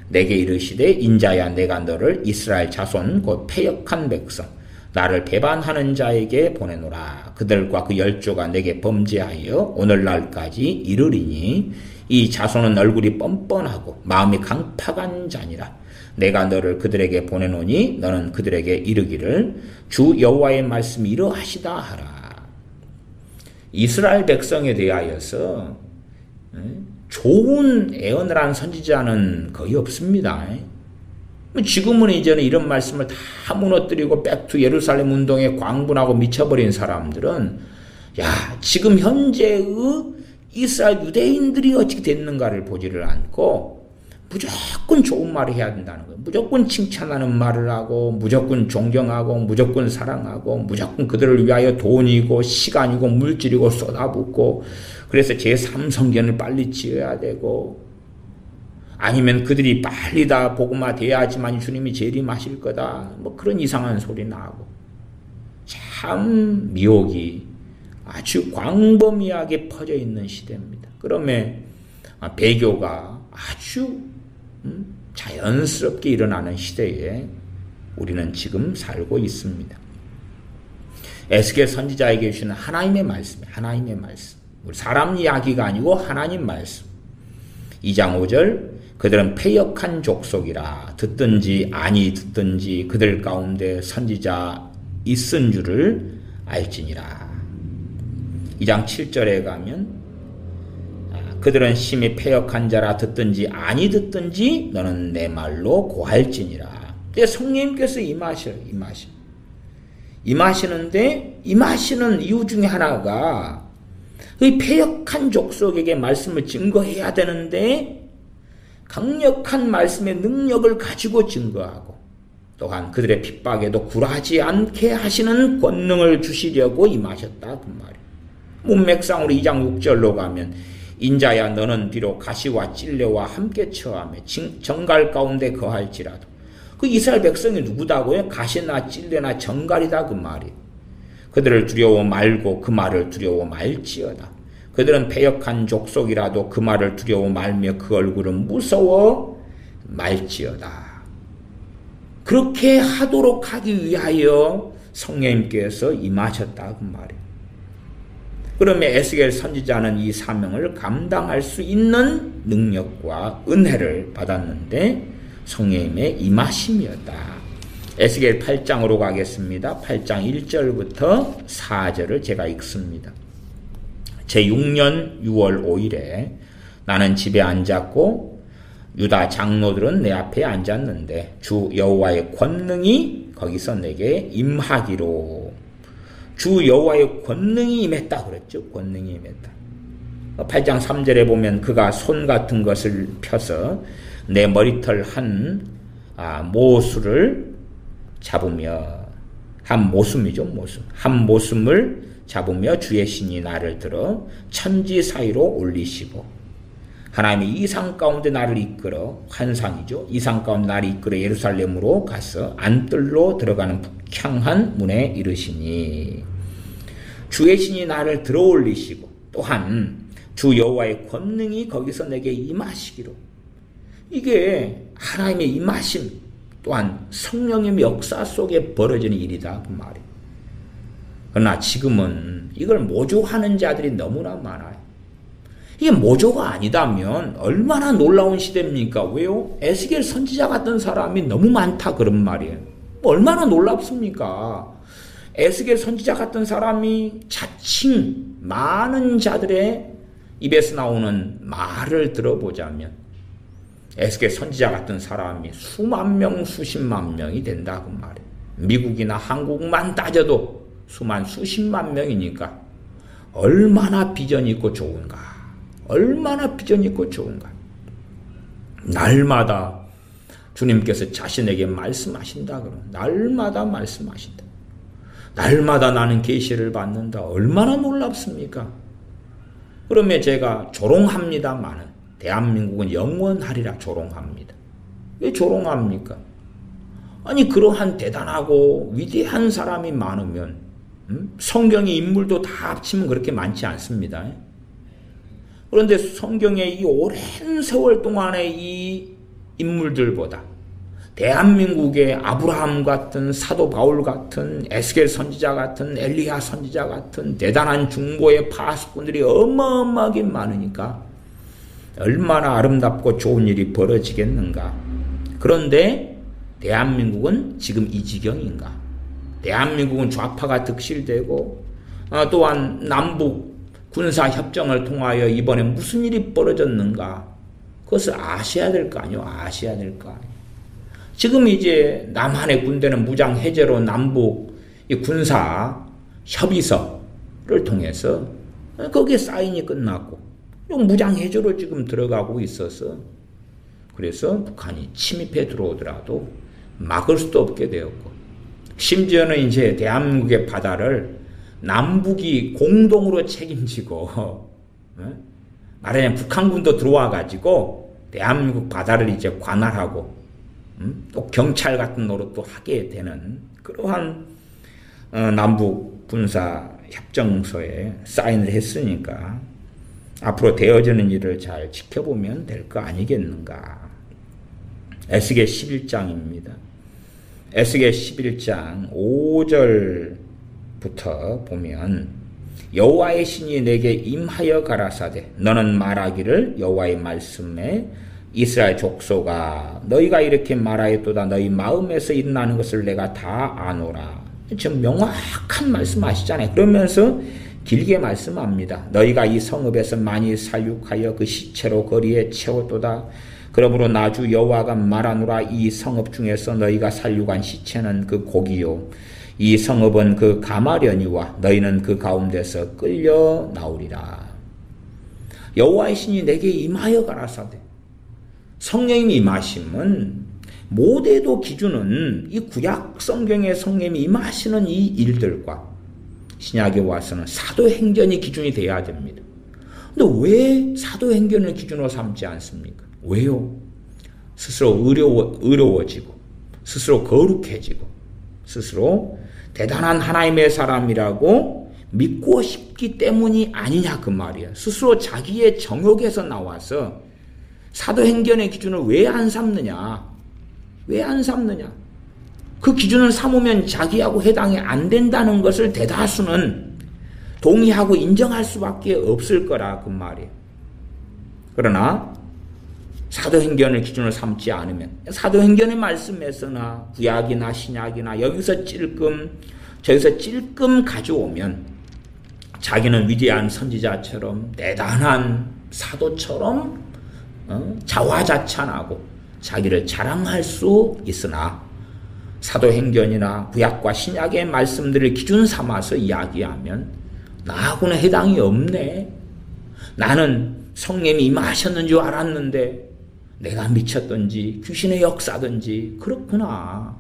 [SPEAKER 1] 내게 이르시되 인자야 내가 너를 이스라엘 자손 곧 패역한 백성 나를 배반하는 자에게 보내노라. 그들과 그 열조가 내게 범죄하여 오늘날까지 이르리니 이 자손은 얼굴이 뻔뻔하고 마음이 강팍한 자니라. 내가 너를 그들에게 보내노니 너는 그들에게 이르기를 주 여호와의 말씀이 이러하시다 하라. 이스라엘 백성에 대하여서 좋은 애언을 한 선지자는 거의 없습니다. 지금은 이제는 이런 말씀을 다 무너뜨리고 백투 예루살렘 운동에 광분하고 미쳐버린 사람들은 야 지금 현재의 이스라엘 유대인들이 어떻게 됐는가를 보지를 않고 무조건 좋은 말을 해야 된다는 거예요. 무조건 칭찬하는 말을 하고 무조건 존경하고 무조건 사랑하고 무조건 그들을 위하여 돈이고 시간이고 물질이고 쏟아붓고 그래서 제3성전을 빨리 지어야 되고 아니면 그들이 빨리 다 복음화 돼야지만 주님이 재림하실 거다. 뭐 그런 이상한 소리 나고 참 미혹이 아주 광범위하게 퍼져 있는 시대입니다. 그러면 배교가 아주 자연스럽게 일어나는 시대에 우리는 지금 살고 있습니다. 에스겔 선지자에게 주시는 하나님의 말씀, 하나님의 말씀. 우리 사람 이야기가 아니고 하나님 말씀. 2장 5절 그들은 패역한 족속이라 듣든지 아니 듣든지 그들 가운데 선지자 있은 줄을 알지니라. 2장 7절에 가면 그들은 심히 패역한 자라 듣든지 아니 듣든지 너는 내 말로 고할지니라. 근데 성령님께서 임하시는데 임하시는 이유 중에 하나가 이 패역한 족속에게 말씀을 증거해야 되는데 강력한 말씀의 능력을 가지고 증거하고 또한 그들의 핍박에도 굴하지 않게 하시는 권능을 주시려고 임하셨다 그 말이에요. 문맥상으로 2장 6절로 가면 인자야 너는 비록 가시와 찔레와 함께 처하며 정갈 가운데 거할지라도 그 이스라엘 백성이 누구다고요? 가시나 찔레나 정갈이다 그 말이에요. 그들을 두려워 말고 그 말을 두려워 말지어다. 그들은 패역한 족속이라도 그 말을 두려워 말며 그 얼굴은 무서워 말지어다. 그렇게 하도록 하기 위하여 성령님께서 임하셨다 그 말이에요. 그러면 에스겔 선지자는 이 사명을 감당할 수 있는 능력과 은혜를 받았는데 성령님의 임하심이었다. 에스겔 8장으로 가겠습니다. 8장 1절부터 4절을 제가 읽습니다. 제6년 6월 5일에 나는 집에 앉았고 유다 장로들은 내 앞에 앉았는데 주 여호와의 권능이 거기서 내게 임하기로. 주 여호와의 권능이 임했다 그랬죠. 권능이 임했다. 8장 3절에 보면 그가 손 같은 것을 펴서 내 머리털 한 모수를 잡으며 한 모슴이죠. 모슴. 한 모슴을 잡으며 주의 신이 나를 들어 천지 사이로 올리시고 하나님이 이상 가운데 나를 이끌어 환상이죠. 이상 가운데 나를 이끌어 예루살렘으로 가서 안뜰로 들어가는 북향한 문에 이르시니 주의 신이 나를 들어 올리시고 또한 주 여호와의 권능이 거기서 내게 임하시기로 이게 하나님의 임하심 또한 성령의 역사 속에 벌어지는 일이다 그 말이에요. 그러나 지금은 이걸 모조하는 자들이 너무나 많아요. 이게 모조가 아니다면 얼마나 놀라운 시대입니까? 왜요? 에스겔 선지자 같은 사람이 너무 많다 그런 말이에요. 얼마나 놀랍습니까? 에스겔 선지자 같은 사람이 자칭 많은 자들의 입에서 나오는 말을 들어보자면 에스겔 선지자 같은 사람이 수만 명, 수십만 명이 된다 그 말이에요. 미국이나 한국만 따져도 수십만 명이니까 얼마나 비전이 있고 좋은가. 얼마나 비전이 있고 좋은가. 날마다 주님께서 자신에게 말씀하신다 그러면 날마다 말씀하신다. 날마다 나는 계시를 받는다. 얼마나 놀랍습니까? 그러면 제가 조롱합니다마는 대한민국은 영원하리라 조롱합니다. 왜 조롱합니까? 아니 그러한 대단하고 위대한 사람이 많으면 성경의 인물도 다 합치면 그렇게 많지 않습니다. 그런데 성경의 이 오랜 세월 동안의 이 인물들보다 대한민국의 아브라함 같은 사도 바울 같은 에스겔 선지자 같은 엘리야 선지자 같은 대단한 중보의 파수꾼들이 어마어마하게 많으니까 얼마나 아름답고 좋은 일이 벌어지겠는가. 그런데 대한민국은 지금 이 지경인가. 대한민국은 좌파가 득실되고 또한 남북 군사협정을 통하여 이번에 무슨 일이 벌어졌는가. 그것을 아셔야 될 거 아니에요. 아셔야 될 거 아니에요. 지금 이제 남한의 군대는 무장 해제로 남북 군사 협의서를 통해서 거기에 사인이 끝났고 무장 해제로 지금 들어가고 있어서 그래서 북한이 침입해 들어오더라도 막을 수도 없게 되었고 심지어는 이제 대한민국의 바다를 남북이 공동으로 책임지고 말하자면 북한군도 들어와 가지고 대한민국 바다를 이제 관할하고 또 경찰 같은 노릇도 하게 되는 그러한 남북 군사 협정서에 사인을 했으니까 앞으로 되어지는 일을 잘 지켜보면 될 거 아니겠는가. 에스겔 11장입니다. 에스겔 11장 5절부터 보면 여호와의 신이 내게 임하여 가라사대 너는 말하기를 여호와의 말씀에 이스라엘 족속아 너희가 이렇게 말하였도다 너희 마음에서 일어나는 것을 내가 다 아노라. 지금 명확한 말씀하시잖아요. 그러면서 길게 말씀합니다. 너희가 이 성읍에서 많이 살육하여 그 시체로 거리에 채웠도다. 그러므로 나주 여호와가 말하노라. 이 성읍 중에서 너희가 살육한 시체는 그 고기요 이 성읍은 그 가마려니와 너희는 그 가운데서 끌려 나오리라. 여호와의 신이 내게 임하여 가라사대. 성령님이 임하심은 모대도 기준은 이 구약 성경의 성령님이 임하시는 이 일들과 신약에 와서는 사도행전이 기준이 돼야 됩니다. 근데 왜 사도행전을 기준으로 삼지 않습니까? 왜요? 스스로 의로워지고 스스로 거룩해지고 스스로 대단한 하나님의 사람이라고 믿고 싶기 때문이 아니냐 그 말이에요. 스스로 자기의 정욕에서 나와서 사도행전의 기준을 왜 안 삼느냐? 왜 안 삼느냐? 그 기준을 삼으면 자기하고 해당이 안 된다는 것을 대다수는 동의하고 인정할 수밖에 없을 거라 그 말이에요. 그러나 사도행전을 기준으로 삼지 않으면 사도행전의 말씀에서나 구약이나 신약이나 여기서 찔끔 저기서 찔끔 가져오면 자기는 위대한 선지자처럼 대단한 사도처럼 자화자찬하고 자기를 자랑할 수 있으나 사도행전이나 구약과 신약의 말씀들을 기준 삼아서 이야기하면 나하고는 해당이 없네. 나는 성령이 임하셨는 줄 알았는데 내가 미쳤든지 귀신의 역사든지 그렇구나.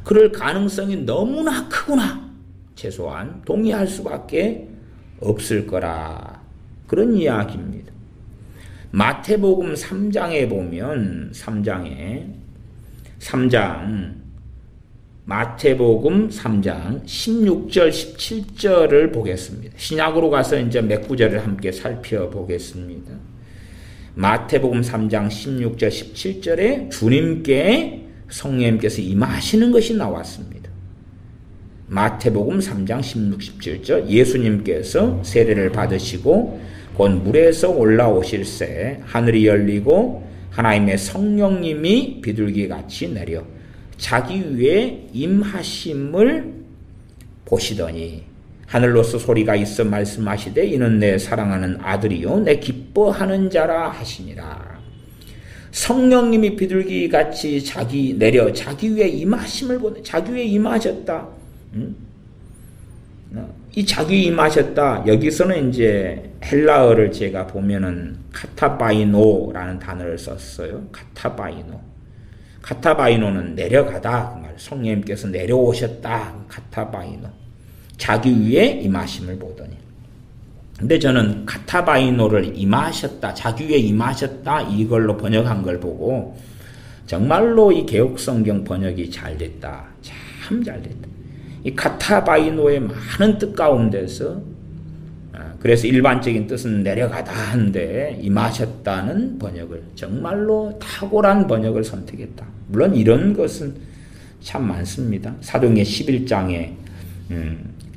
[SPEAKER 1] 그럴 가능성이 너무나 크구나. 최소한 동의할 수밖에 없을 거라. 그런 이야기입니다. 마태복음 3장에 보면 3장 마태복음 3장 16절 17절을 보겠습니다. 신약으로 가서 이제 몇 구절을 함께 살펴보겠습니다. 마태복음 3장 16절 17절에 주님께 성령님께서 임하시는 것이 나왔습니다. 마태복음 3장 16, 17절 예수님께서 세례를 받으시고 곧 물에서 올라오실새 하늘이 열리고 하나님의 성령님이 비둘기같이 내려 자기 위에 임하심을 보시더니 하늘로서 소리가 있어 말씀하시되 이는 내 사랑하는 아들이요 내 기뻐하는 자라 하시니라. 성령님이 비둘기같이 내려 자기 위에 임하심을 보내. 자기 위에 임하셨다. 이 자기 위에 임하셨다. 여기서는 이제 헬라어를 제가 보면은 카타바이노라는 단어를 썼어요. 카타바이노는 내려가다. 그 말. 성령님께서 내려오셨다. 카타바이노. 자기 위에 임하심을 보더니. 근데 저는 카타바이노를 임하셨다. 자기 위에 임하셨다. 이걸로 번역한 걸 보고 정말로 이 개혁성경 번역이 잘 됐다. 참 잘 됐다. 이 카타바이노의 많은 뜻 가운데서 그래서 일반적인 뜻은 내려가다 한데 임하셨다는 번역을 정말로 탁월한 번역을 선택했다. 물론 이런 것은 참 많습니다. 사도행전 11장에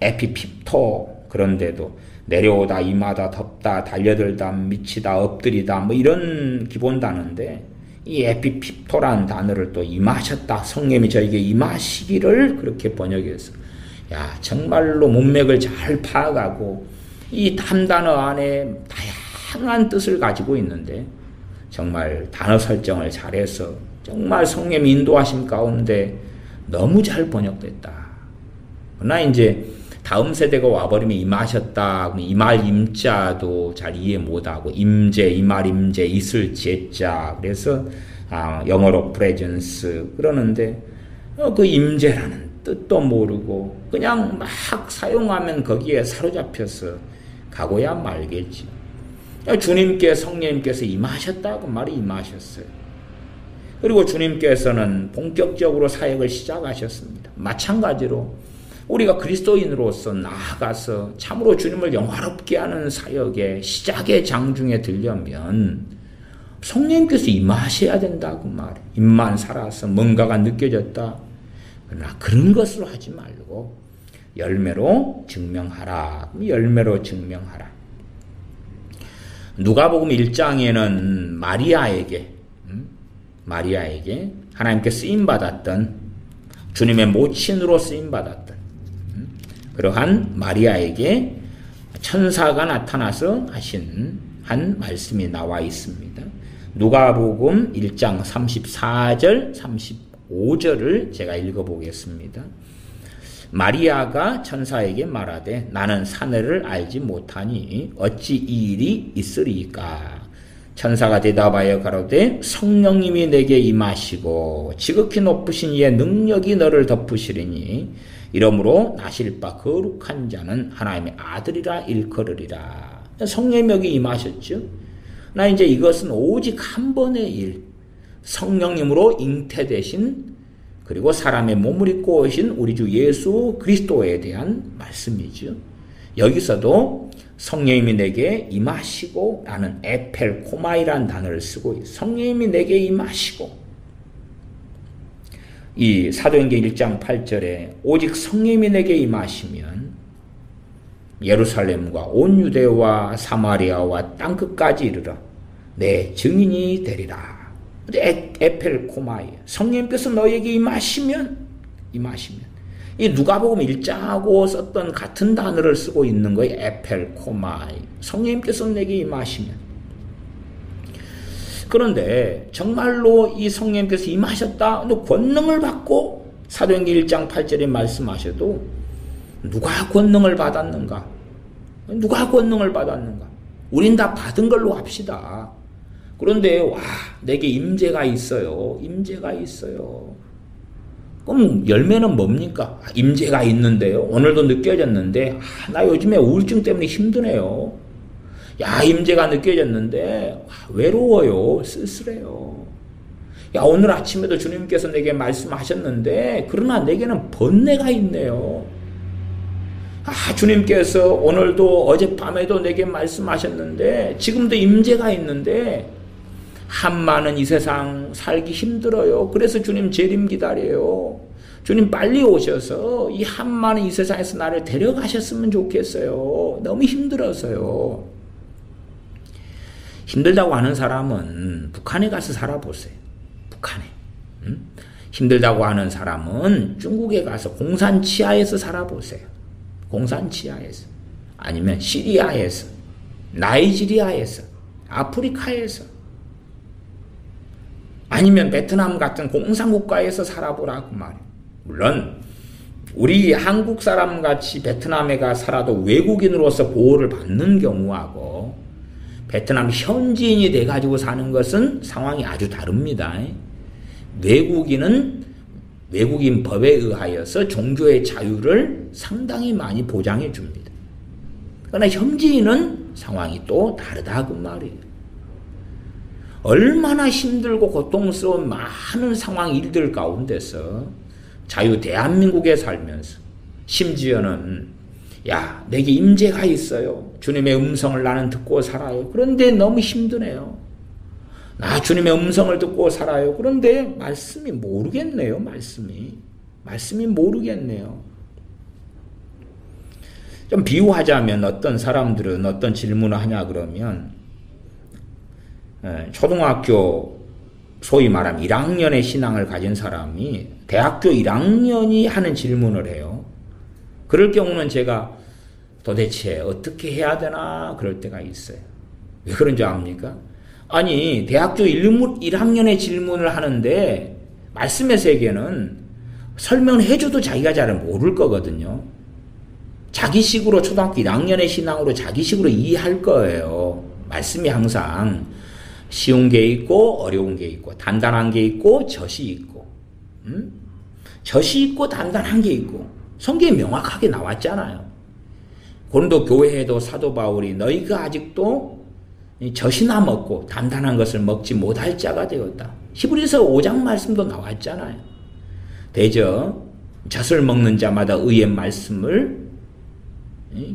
[SPEAKER 1] 에피핍토 그런데도 내려오다 임하다 덮다 달려들다 미치다 엎드리다 뭐 이런 기본 단어인데 이 에피핍토라는 단어를 또 임하셨다. 성령님이 저에게 임하시기를 그렇게 번역해서 야 정말로 문맥을 잘 파악하고 이 한 단어 안에 다양한 뜻을 가지고 있는데 정말 단어 설정을 잘해서 정말 성령 인도하심 가운데 너무 잘 번역됐다. 그러나 이제 다음 세대가 와버리면 임하셨다. 임할 임자도 잘 이해 못하고 임재, 임할 임재, 있을 제자. 그래서 영어로 presence 그러는데 그 임재라는 뜻도 모르고 그냥 막 사용하면 거기에 사로잡혀서 가고야 말겠지. 주님께 성령님께서 임하셨다고 말이 임하셨어요. 그리고 주님께서는 본격적으로 사역을 시작하셨습니다. 마찬가지로 우리가 그리스도인으로서 나아가서 참으로 주님을 영화롭게 하는 사역의 시작의 장중에 들려면 성령님께서 임하셔야 된다고 말해. 입만 살아서 뭔가가 느껴졌다. 그러나 그런 것으로 하지 말고 열매로 증명하라. 열매로 증명하라. 누가복음 1장에는 마리아에게 하나님께 쓰임받았던 주님의 모친으로 쓰임받았던 그러한 마리아에게 천사가 나타나서 하신 한 말씀이 나와 있습니다. 누가복음 1장 34절 35절을 제가 읽어보겠습니다. 마리아가 천사에게 말하되 나는 사내를 알지 못하니 어찌 이 일이 있으리까. 천사가 대답하여 가로되 성령님이 내게 임하시고 지극히 높으신 이의 능력이 너를 덮으시리니 이러므로 나실 바 거룩한 자는 하나님의 아들이라 일컬으리라. 성령이 여기 임하셨죠. 나 이제 이것은 오직 한 번의 일. 성령님으로 잉태되신 그리고 사람의 몸을 입고 오신 우리 주 예수 그리스도에 대한 말씀이죠. 여기서도 성령님이 내게 임하시고 라는 에펠코마이라는 단어를 쓰고 있어요. 성령님이 내게 임하시고 이 사도행전 1장 8절에 오직 성령님이 내게 임하시면 예루살렘과 온 유대와 사마리아와 땅끝까지 이르러 내 증인이 되리라. 에펠코마이 성령님께서 너에게 임하시면 이 누가복음 1장하고 썼던 같은 단어를 쓰고 있는 거예요. 에펠코마이 성령님께서 내게 임하시면. 그런데 정말로 이 성령님께서 임하셨다. 권능을 받고 사도행전 1장 8절에 말씀하셔도 누가 권능을 받았는가? 누가 권능을 받았는가? 우린 다 받은 걸로 합시다. 그런데 와, 내게 임재가 있어요. 임재가 있어요. 그럼 열매는 뭡니까? 임재가 있는데요. 오늘도 느껴졌는데 나 요즘에 우울증 때문에 힘드네요. 야, 임재가 느껴졌는데 외로워요. 쓸쓸해요. 야, 오늘 아침에도 주님께서 내게 말씀하셨는데 그러나 내게는 번뇌가 있네요. 주님께서 오늘도 어젯밤에도 내게 말씀하셨는데 지금도 임재가 있는데 한많은 이 세상 살기 힘들어요. 그래서 주님 재림 기다려요. 주님 빨리 오셔서 이 한많은 이 세상에서 나를 데려가셨으면 좋겠어요. 너무 힘들어서요. 힘들다고 하는 사람은 북한에 가서 살아보세요. 북한에. 힘들다고 하는 사람은 중국에 가서 공산 치하에서 살아보세요. 공산 치하에서. 아니면 시리아에서, 나이지리아에서, 아프리카에서, 아니면 베트남 같은 공산국가에서 살아보라고 말이에요. 물론 우리 한국 사람같이 베트남에 가 살아도 외국인으로서 보호를 받는 경우하고 베트남 현지인이 돼가지고 사는 것은 상황이 아주 다릅니다. 외국인은 외국인 법에 의하여서 종교의 자유를 상당히 많이 보장해 줍니다. 그러나 현지인은 상황이 또 다르다 그 말이에요. 얼마나 힘들고 고통스러운 많은 상황 일들 가운데서 자유 대한민국에 살면서 심지어는 야, 내게 임재가 있어요. 주님의 음성을 나는 듣고 살아요. 그런데 너무 힘드네요. 나 주님의 음성을 듣고 살아요. 그런데 말씀이 모르겠네요. 말씀이 모르겠네요. 좀 비유하자면 어떤 사람들은 어떤 질문을 하냐 그러면 초등학교 소위 말하면 1학년의 신앙을 가진 사람이 대학교 1학년이 하는 질문을 해요. 그럴 경우는 제가 도대체 어떻게 해야 되나 그럴 때가 있어요. 왜 그런 줄 압니까? 아니 대학교 1학년의 질문을 하는데 말씀의 세계는 설명을 해줘도 자기가 잘 모를 거거든요. 자기식으로 초등학교 1학년의 신앙으로 자기식으로 이해할 거예요. 말씀이 항상 쉬운 게 있고 어려운 게 있고 단단한 게 있고 젖이 있고 젖이 있고 단단한 게 있고 성경에 명확하게 나왔잖아요. 고린도 교회에도 사도 바울이 너희가 아직도 젖이나 먹고 단단한 것을 먹지 못할 자가 되었다. 히브리서 5장 말씀도 나왔잖아요. 대저 젖을 먹는 자마다 의의 말씀을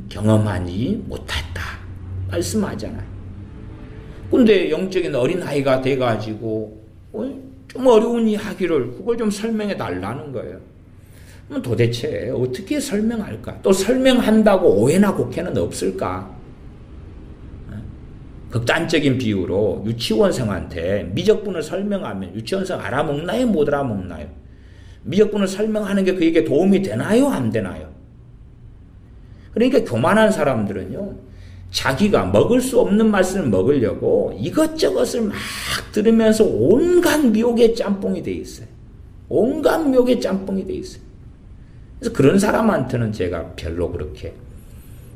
[SPEAKER 1] 경험하지 못했다 말씀하잖아요. 근데 영적인 어린아이가 돼가지고 좀 어려운 이야기를 그걸 좀 설명해 달라는 거예요. 그럼 도대체 어떻게 설명할까? 또 설명한다고 오해나 곡해는 없을까? 극단적인 비유로 유치원생한테 미적분을 설명하면 유치원생 알아먹나요? 못 알아먹나요? 미적분을 설명하는 게 그에게 도움이 되나요? 안 되나요? 그러니까 교만한 사람들은요. 자기가 먹을 수 없는 말씀을 먹으려고 이것저것을 막 들으면서 온갖 미혹의 짬뽕이 돼 있어요. 온갖 미혹의 짬뽕이 돼 있어요. 그래서 그런 사람한테는 제가 별로 그렇게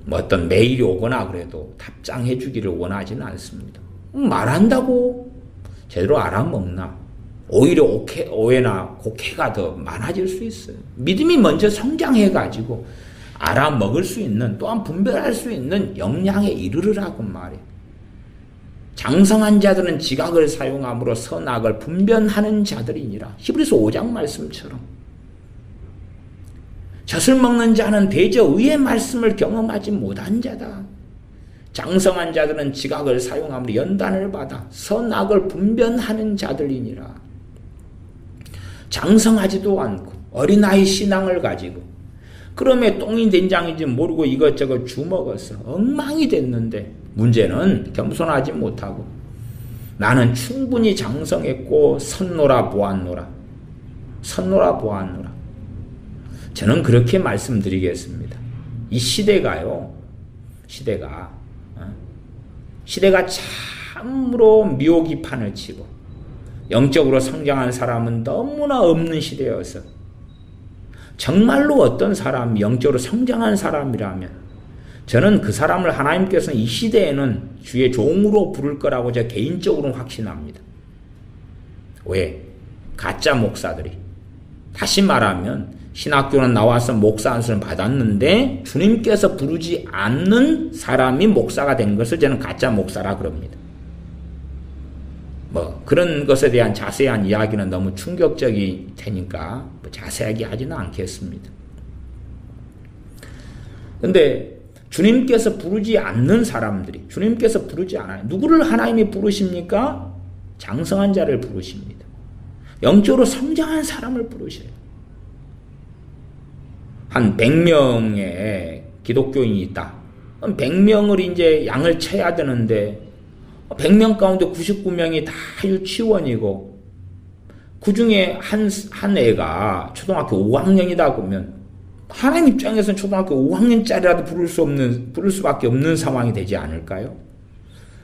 [SPEAKER 1] 뭐 어떤 메일이 오거나 그래도 답장해 주기를 원하지는 않습니다. 말한다고 제대로 알아먹나? 오히려 오해나 곡해가 더 많아질 수 있어요. 믿음이 먼저 성장해가지고 알아먹을 수 있는 또한 분별할 수 있는 역량에 이르르라고 말이에요. 장성한 자들은 지각을 사용함으로 선악을 분별하는 자들이니라. 히브리서 5장 말씀처럼 젖을 먹는 자는 대저 의의 말씀을 경험하지 못한 자다. 장성한 자들은 지각을 사용함으로 연단을 받아 선악을 분별하는 자들이니라. 장성하지도 않고 어린아이 신앙을 가지고 그럼에 똥이 된장인지 모르고 이것저것 주먹어서 엉망이 됐는데 문제는 겸손하지 못하고 나는 충분히 장성했고 선노라 보았노라. 선노라 보았노라. 저는 그렇게 말씀드리겠습니다. 이 시대가 참으로 미혹이 판을 치고 영적으로 성장한 사람은 너무나 없는 시대여서 정말로 어떤 사람이 영적으로 성장한 사람이라면 저는 그 사람을 하나님께서는 이 시대에는 주의 종으로 부를 거라고 제가 개인적으로는 확신합니다. 왜? 가짜 목사들이. 다시 말하면 신학교는 나와서 목사 안수를 받았는데 주님께서 부르지 않는 사람이 목사가 된 것을 저는 가짜 목사라 그럽니다. 그런 것에 대한 자세한 이야기는 너무 충격적이 되니까 자세하게 하지는 않겠습니다. 근데 주님께서 부르지 않는 사람들이, 주님께서 부르지 않아요. 누구를 하나님이 부르십니까? 장성한 자를 부르십니다. 영적으로 성장한 사람을 부르셔요. 한 100명의 기독교인이 있다. 100명을 이제 양을 쳐야 되는데 100명 가운데 99명이 다 유치원이고 그 중에 한 애가 초등학교 5학년이다 그러면 하나님 입장에서는 초등학교 5학년짜리라도 부를 수밖에 없는 상황이 되지 않을까요?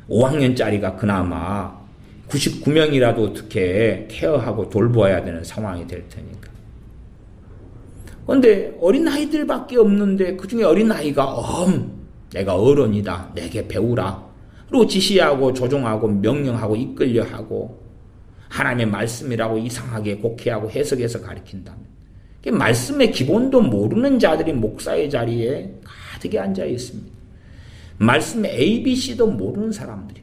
[SPEAKER 1] 5학년짜리가 그나마 99명이라도 어떻게 케어하고 돌보아야 되는 상황이 될 테니까. 그런데 어린아이들밖에 없는데 그 중에 어린아이가 내가 어른이다. 내게 배우라. 그리고 지시하고 조종하고 명령하고 이끌려하고 하나님의 말씀이라고 이상하게 곡해하고 해석해서 가르친다면 말씀의 기본도 모르는 자들이 목사의 자리에 가득히 앉아 있습니다. 말씀의 ABC도 모르는 사람들이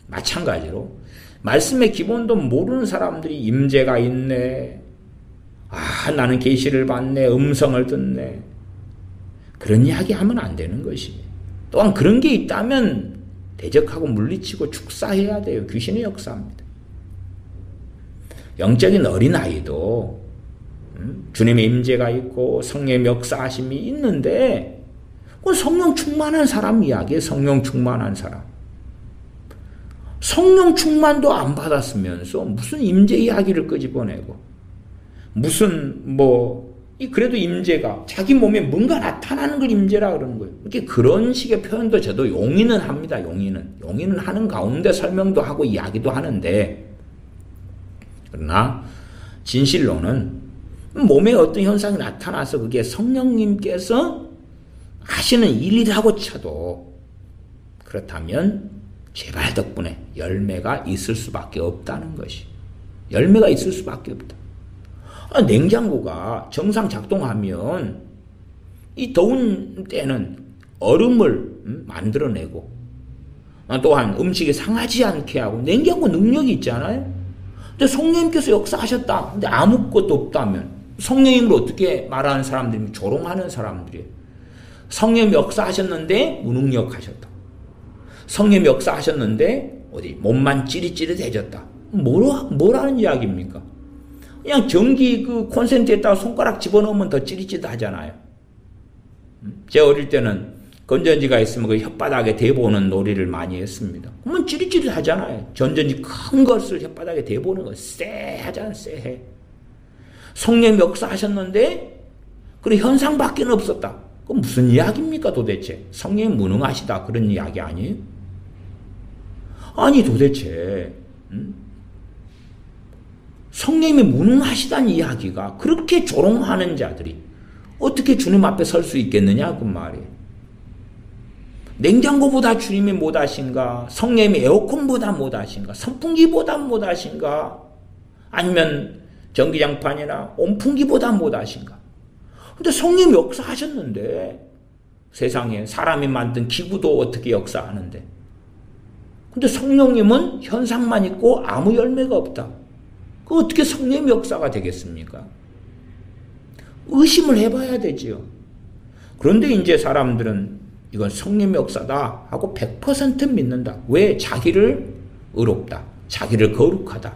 [SPEAKER 1] 마찬가지로 말씀의 기본도 모르는 사람들이 임재가 있네. 나는 계시를 받네. 음성을 듣네. 그런 이야기 하면 안 되는 것입니다. 또한 그런 게 있다면 대적하고 물리치고 축사해야 돼요. 귀신의 역사입니다. 영적인 어린아이도 주님의 임재가 있고 성령의 역사하심이 있는데 그건 성령 충만한 사람 이야기예요. 성령 충만한 사람. 성령 충만도 안 받았으면서 무슨 임재 이야기를 끄집어내고 무슨 그래도 임재가 자기 몸에 뭔가 나타나는 걸 임재라 그러는 거예요. 이렇게 그런 식의 표현도 저도 용인은 합니다. 용인은 하는 가운데 설명도 하고 이야기도 하는데 그러나 진실로는 몸에 어떤 현상이 나타나서 그게 성령님께서 하시는 일이라고 쳐도 그렇다면 제발 덕분에 열매가 있을 수밖에 없다는 것이. 열매가 있을 수밖에 없다. 냉장고가 정상 작동하면 이 더운 때는 얼음을 만들어내고 또한 음식이 상하지 않게 하고 냉장고 능력이 있잖아요. 근데 성령님께서 역사하셨다. 근데 아무것도 없다면 성령님을 어떻게 말하는 사람들이 조롱하는 사람들이에요. 성령 역사하셨는데 무능력하셨다. 성령 역사하셨는데 몸만 찌릿찌릿해졌다. 뭐라는 이야기입니까? 그냥 전기 콘센트에다가 손가락 집어넣으면 더 찌릿찌릿하잖아요. 제 어릴 때는 건전지가 있으면 그 혓바닥에 대보는 놀이를 많이 했습니다. 그러면 찌릿찌릿하잖아요. 전전지 큰 것을 혓바닥에 대보는 거 쎄하잖아, 쎄해. 성령 역사하셨는데 그래 현상밖에 없었다. 그건 무슨 이야기입니까 도대체? 성령이 무능하시다 그런 이야기 아니에요? 아니 도대체 성령님이 무능하시다는 이야기가 그렇게 조롱하는 자들이 어떻게 주님 앞에 설 수 있겠느냐 그 말이에요. 냉장고보다 주님이 못하신가? 성령님이 에어컨보다 못하신가? 선풍기보다 못하신가? 아니면 전기장판이나 온풍기보다 못하신가? 근데 성령님이 역사하셨는데 세상에 사람이 만든 기구도 어떻게 역사하는데 근데 성령님은 현상만 있고 아무 열매가 없다. 그 어떻게 성령의 역사가 되겠습니까? 의심을 해봐야 되지요. 그런데 이제 사람들은 이건 성령의 역사다 하고 100% 믿는다. 왜? 자기를 의롭다. 자기를 거룩하다.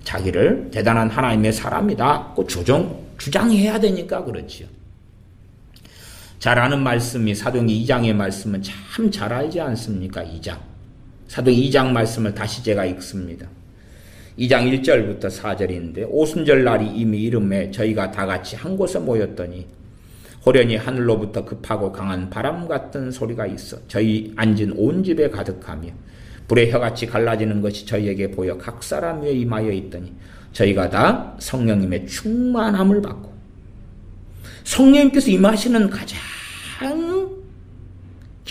[SPEAKER 1] 자기를 대단한 하나님의 사람이다. 그 주장해야 되니까 그렇지요. 잘 아는 말씀이 사도행전 2장의 말씀은 참 잘 알지 않습니까? 2장. 사도행전 2장 말씀을 다시 제가 읽습니다. 2장 1절부터 4절인데 오순절 날이 이미 이름에 저희가 다 같이 한 곳에 모였더니 호련히 하늘로부터 급하고 강한 바람 같은 소리가 있어 저희 앉은 온 집에 가득하며 불의 혀같이 갈라지는 것이 저희에게 보여 각 사람 위에 임하여 있더니 저희가 다 성령님의 충만함을 받고 성령님께서 임하시는 가장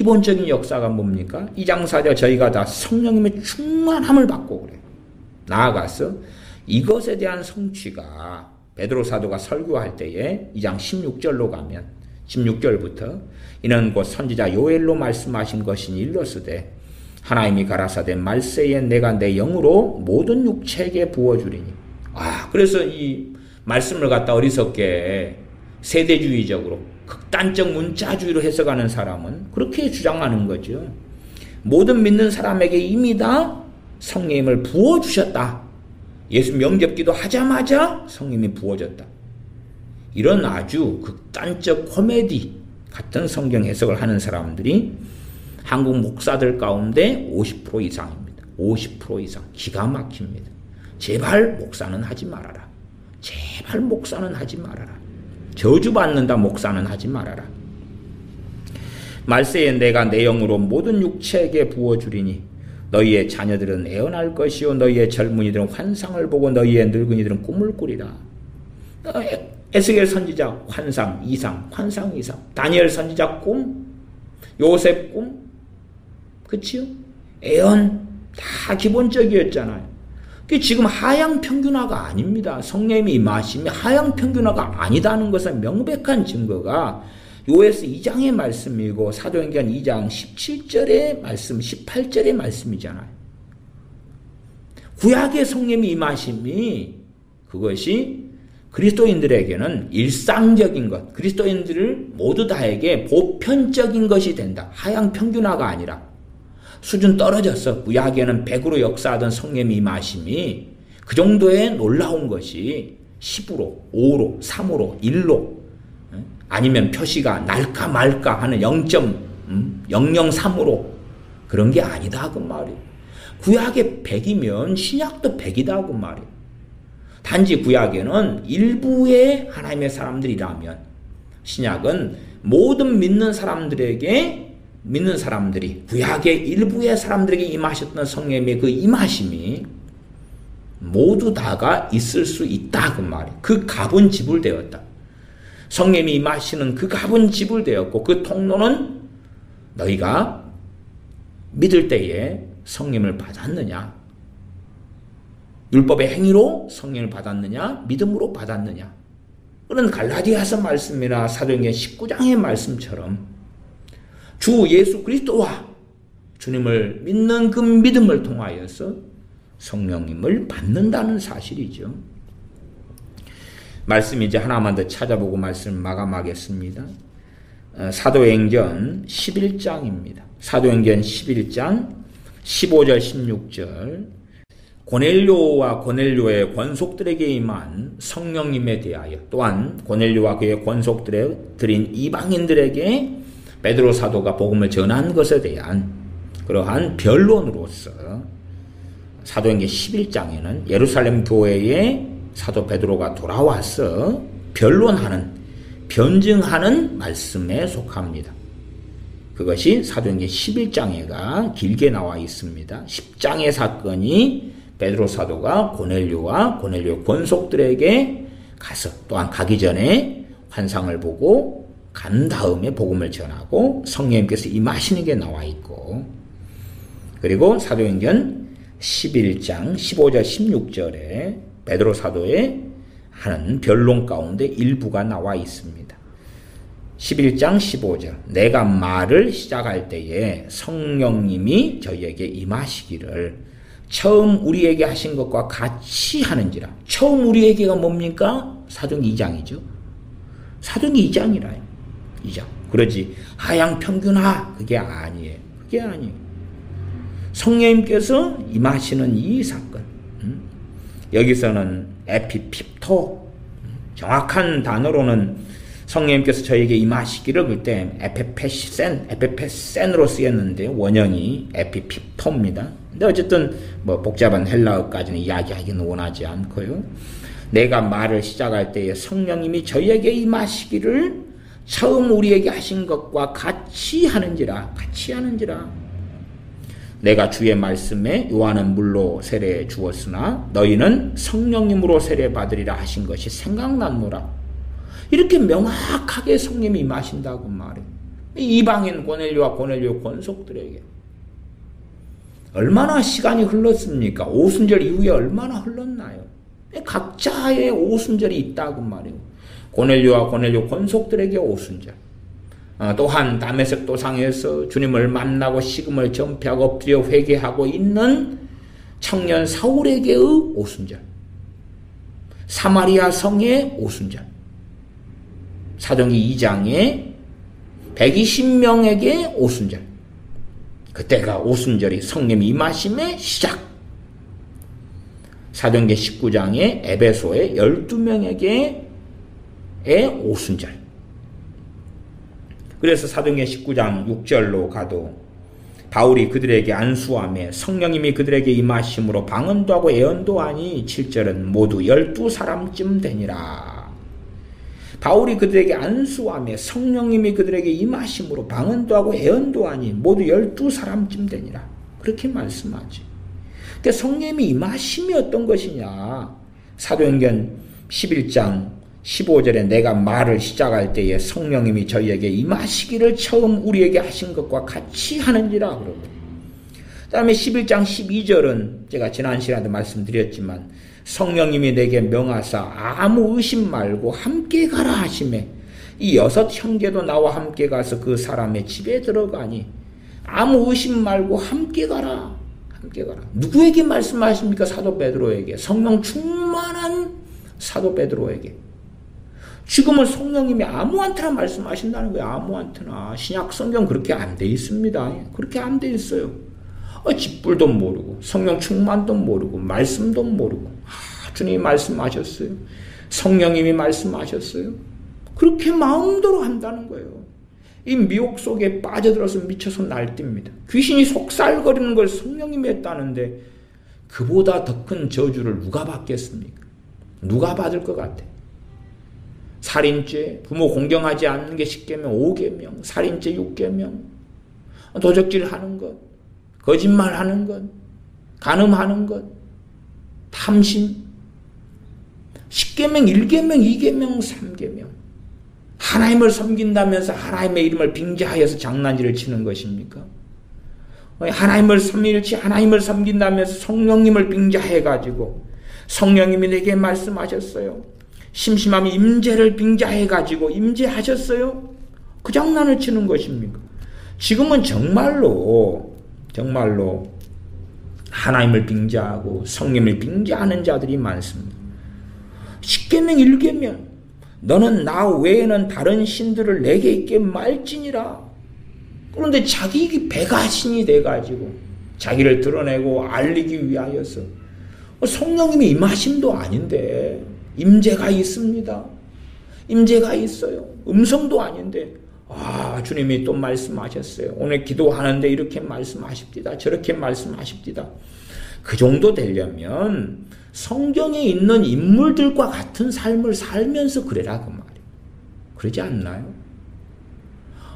[SPEAKER 1] 기본적인 역사가 뭡니까? 2장 4절 저희가 다 성령님의 충만함을 받고 그래요. 나아가서 이것에 대한 성취가 베드로 사도가 설교할 때에 2장 16절로 가면 16절부터 이는 곧 선지자 요엘로 말씀하신 것이니 일러스되 하나님이 가라사대 말세에 내가 내 영으로 모든 육체에게 부어주리니. 그래서 이 말씀을 갖다 어리석게 세대주의적으로 극단적 문자주의로 해석하는 사람은 그렇게 주장하는 거죠. 모든 믿는 사람에게 이미 다 성령님을 부어주셨다. 예수 명접기도 하자마자 성령님이 부어졌다. 이런 아주 극단적 코미디 같은 성경 해석을 하는 사람들이 한국 목사들 가운데 50% 이상입니다. 50% 이상. 기가 막힙니다. 제발 목사는 하지 말아라. 제발 목사는 하지 말아라. 저주받는다 목사는 하지 말아라. 말세에 내가 내 영으로 모든 육체에게 부어주리니 너희의 자녀들은 애언할 것이요 너희의 젊은이들은 환상을 보고 너희의 늙은이들은 꿈을 꾸리라. 에스겔 선지자 환상 이상, 환상 이상. 다니엘 선지자 꿈, 요셉 꿈, 그치요? 애언 다 기본적이었잖아요. 지금 하향 평균화가 아닙니다. 성령님이 임하심이 하향 평균화가 아니다는 것은 명백한 증거가 요에스 2장의 말씀이고 사도행전 2장 17절의 말씀, 18절의 말씀이잖아요. 구약의 성령님이 임하심이 그것이 그리스도인들에게는 일상적인 것, 그리스도인들을 모두 다에게 보편적인 것이 된다. 하향 평균화가 아니라 수준 떨어졌어. 구약에는 100으로 역사하던 성령님이 임하심이 그 정도의 놀라운 것이 10으로, 5로, 3으로, 1로 아니면 표시가 날까 말까 하는 0.003으로 그런 게 아니다 그 말이에요. 구약에 100이면 신약도 100이다 그 말이에요. 단지 구약에는 일부의 하나님의 사람들이라면 신약은 모든 믿는 사람들이 구약의 일부의 사람들에게 임하셨던 성령님의 그 임하심이 모두 다가 있을 수 있다 그 말이에요. 그 값은 지불되었다. 성령님이 임하시는 그 값은 지불되었고 그 통로는 너희가 믿을 때에 성령님을 받았느냐, 율법의 행위로 성령을 받았느냐, 믿음으로 받았느냐. 그런 갈라디아서 말씀이나 사도행전 19장의 말씀처럼 주 예수 그리스도와 주님을 믿는 그 믿음을 통하여서 성령님을 받는다는 사실이죠. 말씀 이제 하나만 더 찾아보고 말씀을 마감하겠습니다. 사도행전 11장입니다. 사도행전 11장 15절 16절 고넬료와 고넬료의 권속들에게 임한 성령님에 대하여 또한 고넬료와 그의 권속들에 드린 이방인들에게 베드로 사도가 복음을 전한 것에 대한 그러한 변론으로서 사도행전 11장에는 예루살렘 교회에 사도 베드로가 돌아와서 변론하는, 변증하는 말씀에 속합니다. 그것이 사도행전 11장에가 길게 나와 있습니다. 10장의 사건이 베드로 사도가 고넬료와 고넬료 권속들에게 가서 또한 가기 전에 환상을 보고 간 다음에 복음을 전하고 성령님께서 임하시는 게 나와 있고, 그리고 사도행전 11장 15절 16절에 베드로 사도의 하는 변론 가운데 일부가 나와 있습니다. 11장 15절 내가 말을 시작할 때에 성령님이 저희에게 임하시기를 처음 우리에게 하신 것과 같이 하는지라. 처음 우리에게가 뭡니까? 사도행전 2장이죠. 사도행전 2장이라요. 2장. 그러지 하향 평균화 그게 아니에요. 그게 아니에요. 성령님께서 임하시는 이 사건, 여기서는 에피핍토, 정확한 단어로는 성령님께서 저에게 임하시기를 그때 에페페센으로 쓰였는데 원형이 에피핍토입니다. 근데 어쨌든 뭐 복잡한 헬라어까지는 이야기하기는 원하지 않고요. 내가 말을 시작할 때에 성령님이 저에게 임하시기를 처음 우리에게 하신 것과 같이 하는지라. 내가 주의 말씀에 요한은 물로 세례 주었으나 너희는 성령님으로 세례 받으리라 하신 것이 생각났노라. 이렇게 명확하게 성령님이 임하신다고 말해요. 이방인 고넬료와 고넬료 권속들에게 얼마나 시간이 흘렀습니까? 오순절 이후에 얼마나 흘렀나요? 각자의 오순절이 있다고 말이에요. 고넬료와 고넬료 권속들에게 오순절. 또한 다메섹 도상에서 주님을 만나고 식음을 전폐하고 엎드려 회개하고 있는 청년 사울에게의 오순절. 사마리아 성의 오순절. 사도행전 2장에 120명에게 오순절. 그때가 오순절이 성령 임하심의 시작. 사도행전 19장에 에베소의 12명에게의 오순절. 그래서 사도행전 19장 6절로 가도 바울이 그들에게 안수하며 성령님이 그들에게 임하심으로 방언도 하고 예언도 하니 7절은 모두 12사람쯤 되니라. 바울이 그들에게 안수하며 성령님이 그들에게 임하심으로 방언도 하고 예언도 하니 모두 12사람쯤 되니라. 그렇게 말씀하지. 그러니까 성령님이 임하심이 어떤 것이냐. 사도행전 11장 15절에 내가 말을 시작할 때에 성령님이 저희에게 임하시기를 처음 우리에게 하신 것과 같이 하는지라 그러고, 그 다음에 11장 12절은 제가 지난 시간에도 말씀드렸지만 성령님이 내게 명하사 아무 의심 말고 함께 가라 하시매 이 6 형제도 나와 함께 가서 그 사람의 집에 들어가니 아무 의심 말고 함께 가라. 함께 가라. 누구에게 말씀하십니까? 사도 베드로에게. 성령 충만한 사도 베드로에게. 지금은 성령님이 아무한테나 말씀하신다는 거예요. 아무한테나. 신약 성경 그렇게 안 돼 있습니다. 그렇게 안 돼 있어요. 짓불도 모르고 성령 충만도 모르고 말씀도 모르고 주님이 말씀하셨어요. 성령님이 말씀하셨어요. 그렇게 마음대로 한다는 거예요. 이 미혹 속에 빠져들어서 미쳐서 날뜁니다. 귀신이 속살거리는 걸 성령님이 했다는데 그보다 더 큰 저주를 누가 받겠습니까? 누가 받을 것 같아? 살인죄, 부모 공경하지 않는 게 10계명, 5계명, 살인죄 6계명, 도적질하는 것, 거짓말하는 것, 간음하는 것, 탐심, 10계명, 1계명, 2계명, 3계명. 하나님을 섬긴다면서 하나님의 이름을 빙자하여서 장난질을 치는 것입니까? 하나님을 섬긴다면서 성령님을 빙자해가지고 성령님이 내게 말씀하셨어요. 심심하면 임재를 빙자해가지고 임재하셨어요? 그 장난을 치는 것입니까? 지금은 정말로 하나님을 빙자하고 성령을 빙자하는 자들이 많습니다. 10계명 1계명 너는 나 외에는 다른 신들을 내게 있게 말지니라. 그런데 자기 배가 신이 돼가지고 자기를 드러내고 알리기 위하여서 성령님이 임하심도 아닌데 임재가 있습니다. 임재가 있어요. 음성도 아닌데 주님이 또 말씀하셨어요. 오늘 기도하는데 이렇게 말씀하십니다. 저렇게 말씀하십니다. 그 정도 되려면 성경에 있는 인물들과 같은 삶을 살면서 그래라 그 말이에요. 그러지 않나요?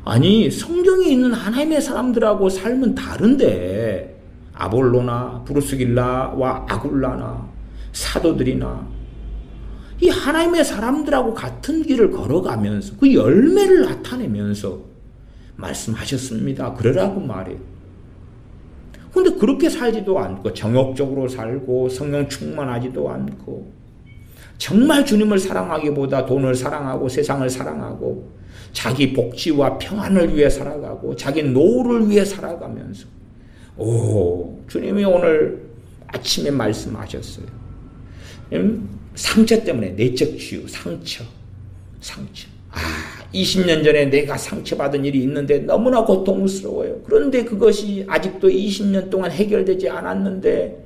[SPEAKER 1] 아니 성경에 있는 하나님의 사람들하고 삶은 다른데 아볼로나 브루스길라와 아굴라나 사도들이나 이 하나님의 사람들하고 같은 길을 걸어가면서 그 열매를 나타내면서 말씀하셨습니다. 그러라고 말이에요. 근데 그렇게 살지도 않고 정욕적으로 살고 성령 충만하지도 않고 정말 주님을 사랑하기보다 돈을 사랑하고 세상을 사랑하고 자기 복지와 평안을 위해 살아가고 자기 노후를 위해 살아가면서 주님이 오늘 아침에 말씀하셨어요. 상처 때문에 내적 치유, 상처. 20년 전에 내가 상처받은 일이 있는데 너무나 고통스러워요. 그런데 그것이 아직도 20년 동안 해결되지 않았는데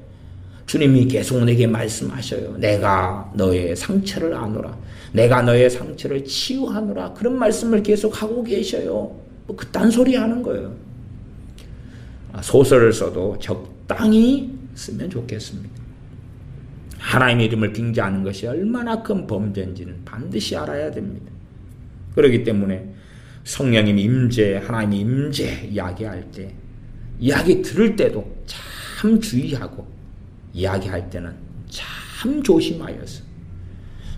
[SPEAKER 1] 주님이 계속 내게 말씀하셔요. 내가 너의 상처를 아노라. 내가 너의 상처를 치유하노라. 그런 말씀을 계속 하고 계셔요. 그딴 소리 하는 거예요. 소설을 써도 적당히 쓰면 좋겠습니다. 하나님의 이름을 빙자하는 것이 얼마나 큰 범죄인지는 반드시 알아야 됩니다. 그렇기 때문에 성령님 임재, 하나님의 임재 이야기할 때, 이야기 들을 때도 참 주의하고 이야기할 때는 참 조심하여서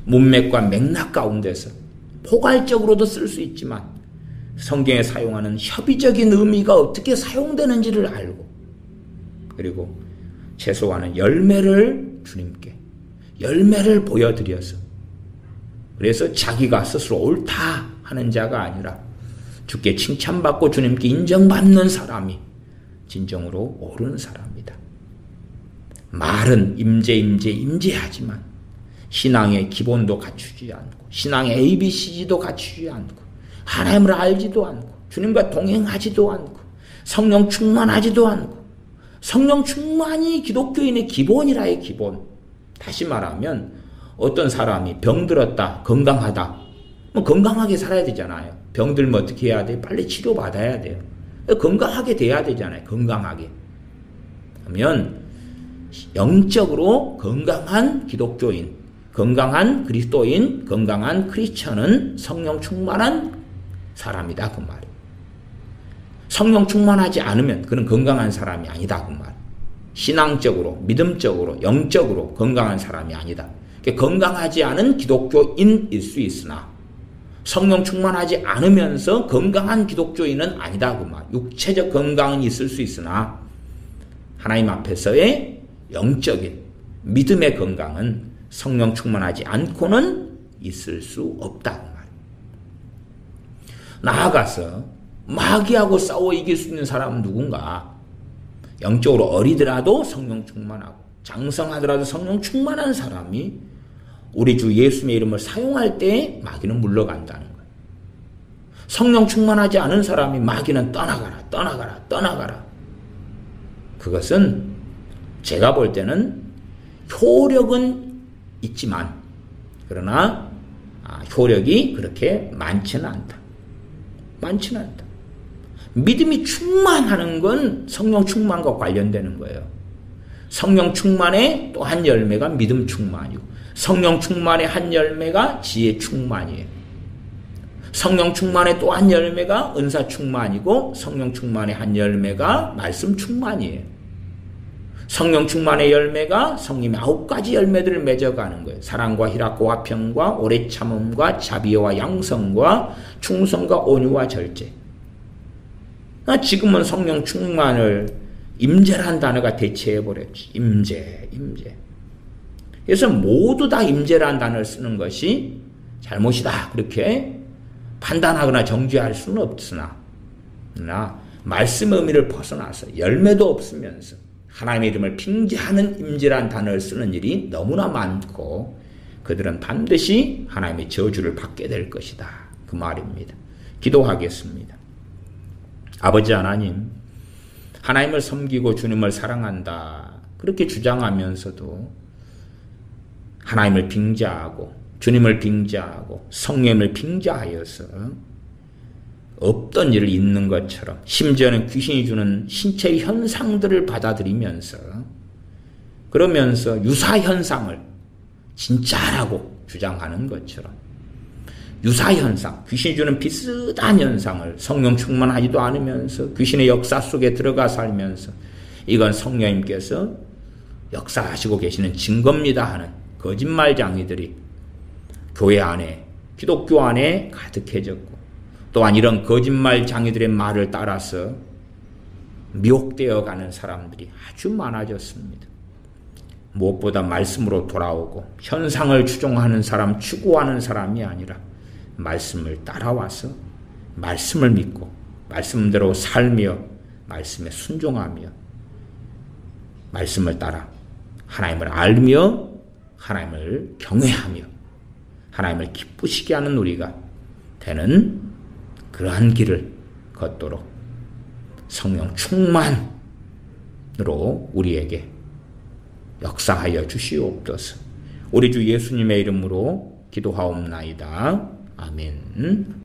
[SPEAKER 1] 문맥과 맥락 가운데서 포괄적으로도 쓸 수 있지만 성경에 사용하는 협의적인 의미가 어떻게 사용되는지를 알고, 그리고 최소한은 열매를 주님께 열매를 보여드려서, 그래서 자기가 스스로 옳다 하는 자가 아니라 주께 칭찬받고 주님께 인정받는 사람이 진정으로 옳은 사람이다. 말은 임재하지만 신앙의 기본도 갖추지 않고, 신앙의 ABC도 갖추지 않고, 하나님을 알지도 않고, 주님과 동행하지도 않고, 성령 충만하지도 않고, 성령 충만이 기독교인의 기본이라의 기본. 다시 말하면 어떤 사람이 병들었다, 건강하다, 건강하게 살아야 되잖아요. 병들면 어떻게 해야 돼요? 빨리 치료받아야 돼요. 건강하게 돼야 되잖아요. 건강하게. 그러면 영적으로 건강한 기독교인, 건강한 그리스도인, 건강한 크리스천은 성령 충만한 사람이다 그 말이에요. 성령 충만하지 않으면 그는 건강한 사람이 아니다 그 말. 신앙적으로, 믿음적으로, 영적으로 건강한 사람이 아니다. 건강하지 않은 기독교인일 수 있으나 성령 충만하지 않으면서 건강한 기독교인은 아니다 그 말. 육체적 건강은 있을 수 있으나 하나님 앞에서의 영적인 믿음의 건강은 성령 충만하지 않고는 있을 수 없다 그 말. 나아가서 마귀하고 싸워 이길 수 있는 사람은 누군가? 영적으로 어리더라도 성령 충만하고 장성하더라도 성령 충만한 사람이 우리 주 예수님의 이름을 사용할 때 마귀는 물러간다는 거예요. 성령 충만하지 않은 사람이 마귀는 떠나가라. 그것은 제가 볼 때는 효력은 있지만, 그러나 효력이 그렇게 많지는 않다. 믿음이 충만하는 건 성령 충만과 관련되는 거예요. 성령 충만의 또 한 열매가 믿음 충만이고, 성령 충만의 한 열매가 지혜 충만이에요. 성령 충만의 또 한 열매가 은사 충만이고, 성령 충만의 한 열매가 말씀 충만이에요. 성령 충만의 열매가 성령의 9가지 열매들을 맺어가는 거예요. 사랑과 희락과 화평과 오래 참음과 자비와 양성과 충성과 온유와 절제. 지금은 성령 충만을 임재라는 단어가 대체해버렸지. 임재. 그래서 모두 다 임재라는 단어를 쓰는 것이 잘못이다, 그렇게 판단하거나 정죄할 수는 없으나, 말씀의 의미를 벗어나서 열매도 없으면서 하나님의 이름을 빙자하는 임재라는 단어를 쓰는 일이 너무나 많고, 그들은 반드시 하나님의 저주를 받게 될 것이다 그 말입니다. 기도하겠습니다. 아버지 하나님, 하나님을 섬기고 주님을 사랑한다 그렇게 주장하면서도 하나님을 빙자하고 주님을 빙자하고 성령을 빙자하여서 없던 일을 있는 것처럼, 심지어는 귀신이 주는 신체의 현상들을 받아들이면서, 그러면서 유사현상을 진짜라고 주장하는 것처럼, 유사현상, 귀신이 주는 비슷한 현상을 성령 충만하지도 않으면서 귀신의 역사 속에 들어가 살면서 이건 성령님께서 역사하시고 계시는 증거입니다 하는 거짓말장이들이 교회 안에, 기독교 안에 가득해졌고, 또한 이런 거짓말장이들의 말을 따라서 미혹되어 가는 사람들이 아주 많아졌습니다. 무엇보다 말씀으로 돌아오고 현상을 추종하는 사람, 추구하는 사람이 아니라 말씀을 따라와서 말씀을 믿고 말씀대로 살며 말씀에 순종하며 말씀을 따라 하나님을 알며 하나님을 경외하며 하나님을 기쁘시게 하는 우리가 되는 그러한 길을 걷도록 성령 충만으로 우리에게 역사하여 주시옵소서. 우리 주 예수님의 이름으로 기도하옵나이다. 아멘.